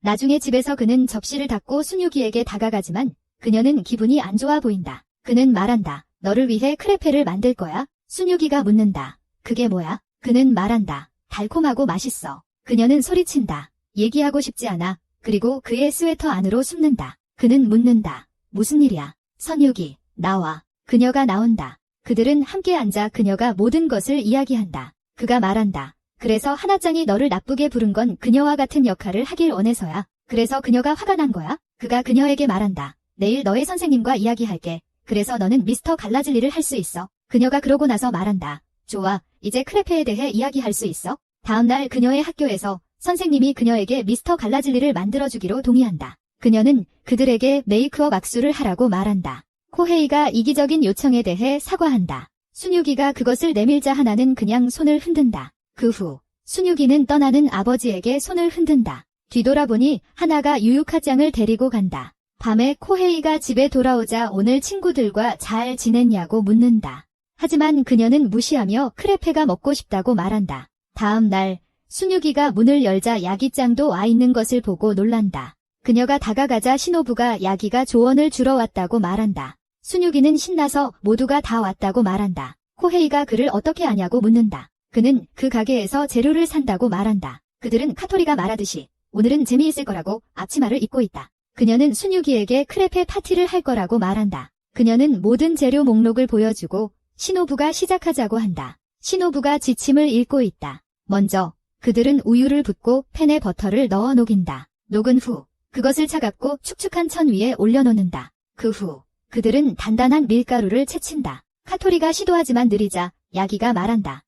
Speaker 1: 나중에 집에서 그는 접시를 닫고 순유기에게 다가가지만 그녀는 기분이 안 좋아 보인다. 그는 말한다. 너를 위해 크레페를 만들 거야? 순유기가 묻는다. 그게 뭐야? 그는 말한다. 달콤하고 맛있어. 그녀는 소리친다. 얘기하고 싶지 않아. 그리고 그의 스웨터 안으로 숨는다. 그는 묻는다. 무슨 일이야? 선유기, 나와. 그녀가 나온다. 그들은 함께 앉아 그녀가 모든 것을 이야기한다. 그가 말한다. 그래서 하나짱이 너를 나쁘게 부른 건 그녀와 같은 역할을 하길 원해서야. 그래서 그녀가 화가 난 거야? 그가 그녀에게 말한다. 내일 너의 선생님과 이야기할게. 그래서 너는 미스터 갈라질리를 할 수 있어. 그녀가 그러고 나서 말한다. 좋아, 이제 크레페에 대해 이야기할 수 있어? 다음 날 그녀의 학교에서 선생님이 그녀에게 미스터 갈라질리를 만들어주기로 동의한다. 그녀는 그들에게 메이크업 악수를 하라고 말한다. 코헤이가 이기적인 요청에 대해 사과한다. 순유기가 그것을 내밀자 하나는 그냥 손을 흔든다. 그 후 순유기는 떠나는 아버지에게 손을 흔든다. 뒤돌아보니 하나가 유유카짱을 데리고 간다. 밤에 코헤이가 집에 돌아오자 오늘 친구들과 잘 지냈냐고 묻는다. 하지만 그녀는 무시하며 크레페가 먹고 싶다고 말한다. 다음 날 순유기가 문을 열자 야기짱도 와 있는 것을 보고 놀란다. 그녀가 다가가자 시노부가 야기가 조언을 주러 왔다고 말한다. 순유기는 신나서 모두가 다 왔다고 말한다. 코헤이가 그를 어떻게 아냐고 묻는다. 그는 그 가게에서 재료를 산다고 말한다. 그들은 카토리가 말하듯이 오늘은 재미있을 거라고 앞치마를 입고 있다. 그녀는 순유기에게 크레페 파티를 할 거라고 말한다. 그녀는 모든 재료 목록을 보여주고 시노부가 시작하자고 한다. 시노부가 지침을 읽고 있다. 먼저 그들은 우유를 붓고 팬에 버터를 넣어 녹인다. 녹은 후 그것을 차갑고 축축한 천 위에 올려놓는다. 그 후 그들은 단단한 밀가루를 채친다. 카토리가 시도하지만 느리자 야기가 말한다.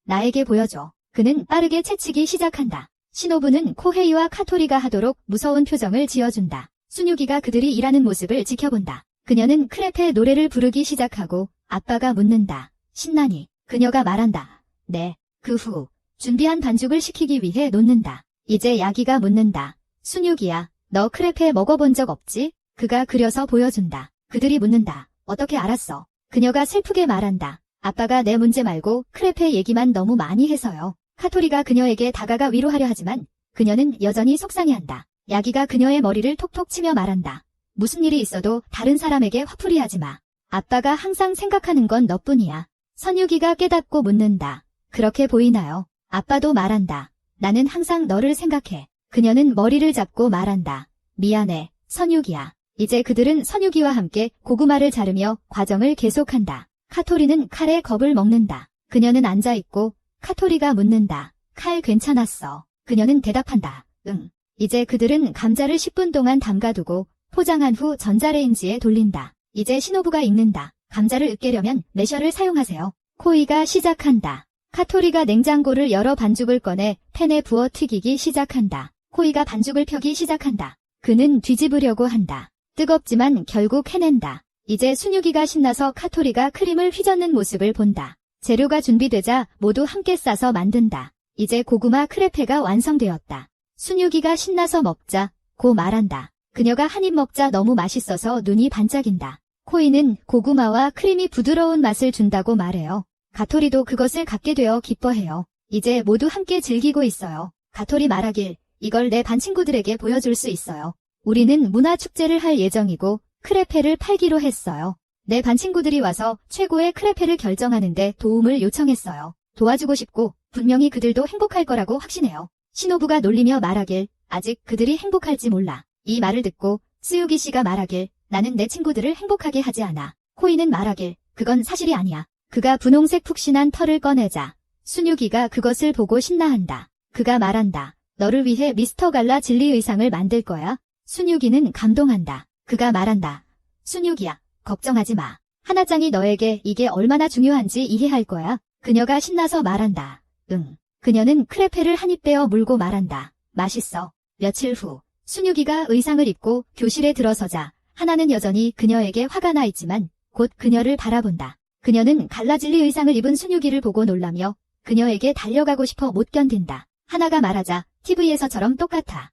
Speaker 1: 나에게 보여줘. 그는 빠르게 채치기 시작한다. 시노부는 코헤이와 카토리가 하도록 무서운 표정을 지어준다. 순유기가 그들이 일하는 모습을 지켜본다. 그녀는 크레페 노래를 부르기 시작하고 아빠가 묻는다. 신나니 그녀가 말한다. 네. 그 후 준비한 반죽을 식히기 위해 놓는다. 이제 야기가 묻는다. 순육이야, 너 크레페 먹어본 적 없지? 그가 그려서 보여준다. 그들이 묻는다. 어떻게 알았어? 그녀가 슬프게 말한다. 아빠가 내 문제 말고 크레페 얘기만 너무 많이 해서요. 카토리가 그녀에게 다가가 위로하려 하지만 그녀는 여전히 속상해한다. 야기가 그녀의 머리를 톡톡 치며 말한다. 무슨 일이 있어도 다른 사람에게 화풀이하지 마. 아빠가 항상 생각하는 건 너뿐이야. 선유기가 깨닫고 묻는다. 그렇게 보이나요? 아빠도 말한다. 나는 항상 너를 생각해. 그녀는 머리를 잡고 말한다. 미안해, 선유기야. 이제 그들은 선유기와 함께 고구마를 자르며 과정을 계속한다. 카토리는 칼에 겁을 먹는다. 그녀는 앉아있고 카토리가 묻는다. 칼 괜찮았어. 그녀는 대답한다. 응. 이제 그들은 감자를 10분 동안 담가두고 포장한 후 전자레인지에 돌린다. 이제 시노부가 읽는다. 감자를 으깨려면 매셔를 사용하세요. 코이가 시작한다. 카토리가 냉장고를 열어 반죽을 꺼내 팬에 부어 튀기기 시작한다. 코이가 반죽을 펴기 시작한다. 그는 뒤집으려고 한다. 뜨겁지만 결국 해낸다. 이제 순유기가 신나서 카토리가 크림을 휘젓는 모습을 본다. 재료가 준비되자 모두 함께 싸서 만든다. 이제 고구마 크레페가 완성되었다. 순유기가 신나서 먹자 고 말한다. 그녀가 한 입 먹자 너무 맛있어서 눈이 반짝인다. 코이는 고구마와 크림이 부드러운 맛을 준다고 말해요. 가토리도 그것을 갖게 되어 기뻐해요. 이제 모두 함께 즐기고 있어요. 가토리 말하길, 이걸 내 반 친구들에게 보여줄 수 있어요. 우리는 문화축제를 할 예정이고 크레페를 팔기로 했어요. 내 반 친구들이 와서 최고의 크레페를 결정하는데 도움을 요청했어요. 도와주고 싶고 분명히 그들도 행복할 거라고 확신해요. 시노부가 놀리며 말하길, 아직 그들이 행복할지 몰라. 이 말을 듣고 스유기 씨가 말하길, 나는 내 친구들을 행복하게 하지 않아. 코이는 말하길, 그건 사실이 아니야. 그가 분홍색 푹신한 털을 꺼내자 순유기가 그것을 보고 신나한다. 그가 말한다. 너를 위해 미스터 갈라 진리 의상을 만들 거야. 순유기는 감동한다. 그가 말한다. 순유기야, 걱정하지 마. 하나짱이 너에게 이게 얼마나 중요한지 이해할 거야. 그녀가 신나서 말한다. 응. 그녀는 크레페를 한 입 빼어 물고 말한다. 맛있어. 며칠 후 순유기가 의상을 입고 교실에 들어서자 하나는 여전히 그녀에게 화가 나 있지만 곧 그녀를 바라본다. 그녀는 갈라진리 의상을 입은 순유기를 보고 놀라며 그녀에게 달려가고 싶어 못 견딘다. 하나가 말하자 TV에서처럼 똑같아.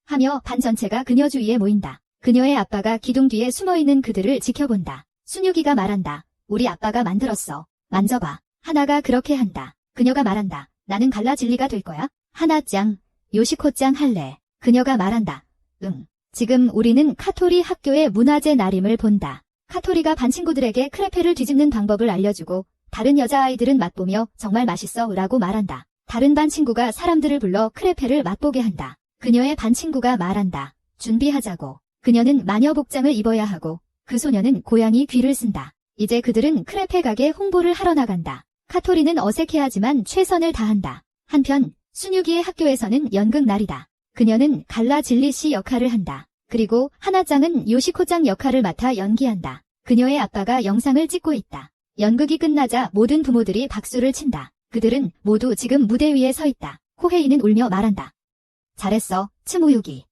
Speaker 1: 하며 반 전체가 그녀 주위에 모인다. 그녀의 아빠가 기둥 뒤에 숨어있는 그들을 지켜본다. 순유기가 말한다. 우리 아빠가 만들었어. 만져봐. 하나가 그렇게 한다. 그녀가 말한다. 나는 갈라진리가 될 거야. 하나짱, 요시코짱 할래. 그녀가 말한다. 응. 지금 우리는 카토리 학교의 문화제 날임을 본다. 카토리가 반 친구들에게 크레페를 뒤집는 방법을 알려주고 다른 여자아이들은 맛보며 정말 맛있어 라고 말한다. 다른 반 친구가 사람들을 불러 크레페를 맛보게 한다. 그녀의 반 친구가 말한다. 준비하자고. 그녀는 마녀 복장을 입어야 하고 그 소녀는 고양이 귀를 쓴다. 이제 그들은 크레페 가게 홍보를 하러 나간다. 카토리는 어색해하지만 최선을 다한다. 한편 순유기의 학교에서는 연극 날이다. 그녀는 갈라진리 씨 역할을 한다. 그리고 하나짱은 요시코짱 역할을 맡아 연기한다. 그녀의 아빠가 영상을 찍고 있다. 연극이 끝나자 모든 부모들이 박수를 친다. 그들은 모두 지금 무대 위에 서 있다. 코헤이는 울며 말한다. 잘했어, 츠무유기.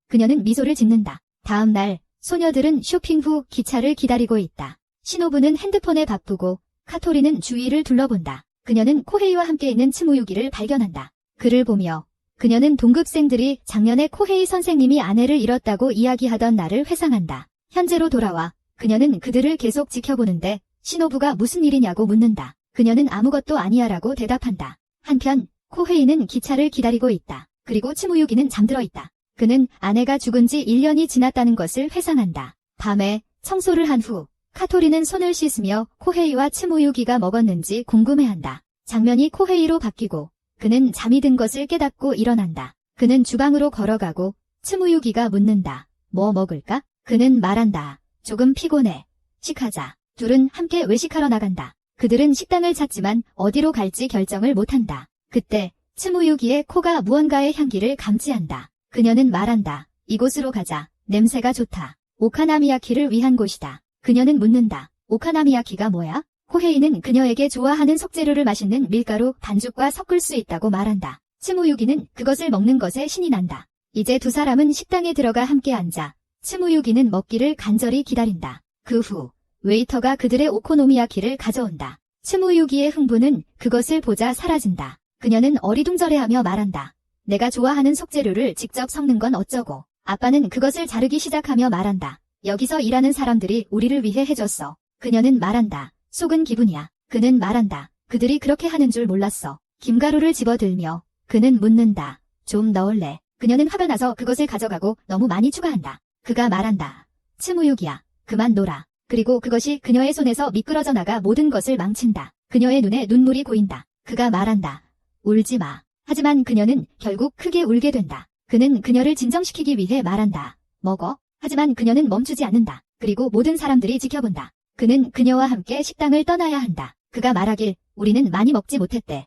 Speaker 1: 그녀는 미소를 짓는다. 다음 날 소녀들은 쇼핑 후 기차를 기다리고 있다. 시노부는 핸드폰에 바쁘고 카토리는 주위를 둘러본다. 그녀는 코헤이와 함께 있는 츠무유기를 발견한다. 그를 보며 그녀는 동급생들이 작년에 코헤이 선생님이 아내를 잃었다고 이야기하던 날을 회상한다. 현재로 돌아와 그녀는 그들을 계속 지켜보는데 시노부가 무슨 일이냐고 묻는다. 그녀는 아무것도 아니야라고 대답한다. 한편 코헤이는 기차를 기다리고 있다. 그리고 츠무유기는 잠들어 있다. 그는 아내가 죽은 지 1년이 지났다는 것을 회상한다. 밤에 청소를 한 후 카토리는 손을 씻으며 코헤이와 츠무유기가 먹었는지 궁금해한다. 장면이 코헤이로 바뀌고 그는 잠이 든 것을 깨닫고 일어난다. 그는 주방으로 걸어가고 츠무유기가 묻는다. 뭐 먹을까? 그는 말한다. 조금 피곤해. 식하자. 둘은 함께 외식하러 나간다. 그들은 식당을 찾지만 어디로 갈지 결정을 못한다. 그때 츠무유기의 코가 무언가의 향기를 감지한다. 그녀는 말한다. 이곳으로 가자. 냄새가 좋다. 오카나미야키를 위한 곳이다. 그녀는 묻는다. 오카나미야키가 뭐야? 코헤이는 그녀에게 좋아하는 속재료를 맛있는 밀가루 반죽과 섞을 수 있다고 말한다. 츠무유기는 그것을 먹는 것에 신이 난다. 이제 두 사람은 식당에 들어가 함께 앉아 츠무유기는 먹기를 간절히 기다린다. 그 후 웨이터가 그들의 오코노미야키를 가져온다. 츠무유기의 흥분은 그것을 보자 사라진다. 그녀는 어리둥절해하며 말한다. 내가 좋아하는 속재료를 직접 섞는 건 어쩌고. 아빠는 그것을 자르기 시작하며 말한다. 여기서 일하는 사람들이 우리를 위해 해줬어. 그녀는 말한다. 속은 기분이야. 그는 말한다. 그들이 그렇게 하는 줄 몰랐어. 김가루를 집어들며 그는 묻는다. 좀 넣을래? 그녀는 화가 나서 그것을 가져가고 너무 많이 추가한다. 그가 말한다. 츠무유기야. 그만 놀아. 그리고 그것이 그녀의 손에서 미끄러져 나가 모든 것을 망친다. 그녀의 눈에 눈물이 고인다. 그가 말한다. 울지 마. 하지만 그녀는 결국 크게 울게 된다. 그는 그녀를 진정시키기 위해 말한다. 먹어. 하지만 그녀는 멈추지 않는다. 그리고 모든 사람들이 지켜본다. 그는 그녀와 함께 식당을 떠나야 한다. 그가 말하길 우리는 많이 먹지 못했대.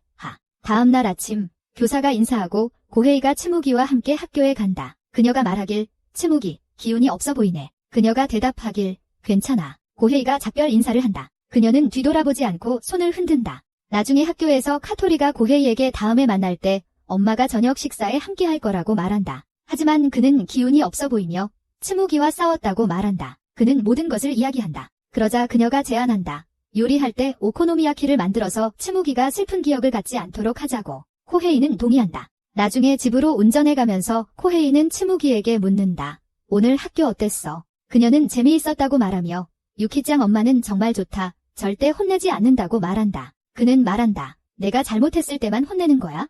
Speaker 1: 다음 날 아침 교사가 인사하고 고헤이가 츠무기와 함께 학교에 간다. 그녀가 말하길 츠무기 기운이 없어 보이네. 그녀가 대답하길 괜찮아. 고헤이가 작별 인사를 한다. 그녀는 뒤돌아보지 않고 손을 흔든다. 나중에 학교에서 카토리가 고헤이에게 다음에 만날 때 엄마가 저녁 식사에 함께 할 거라고 말한다. 하지만 그는 기운이 없어 보이며 츠무기와 싸웠다고 말한다. 그는 모든 것을 이야기한다. 그러자 그녀가 제안한다. 요리할 때 오코노미야키를 만들어서 츠무기가 슬픈 기억을 갖지 않도록 하자고. 코헤이는 동의한다. 나중에 집으로 운전해 가면서 코헤이는 츠무기에게 묻는다. 오늘 학교 어땠어? 그녀는 재미있었다고 말하며 유키짱 엄마는 정말 좋다. 절대 혼내지 않는다고 말한다. 그는 말한다. 내가 잘못했을 때만 혼내는 거야?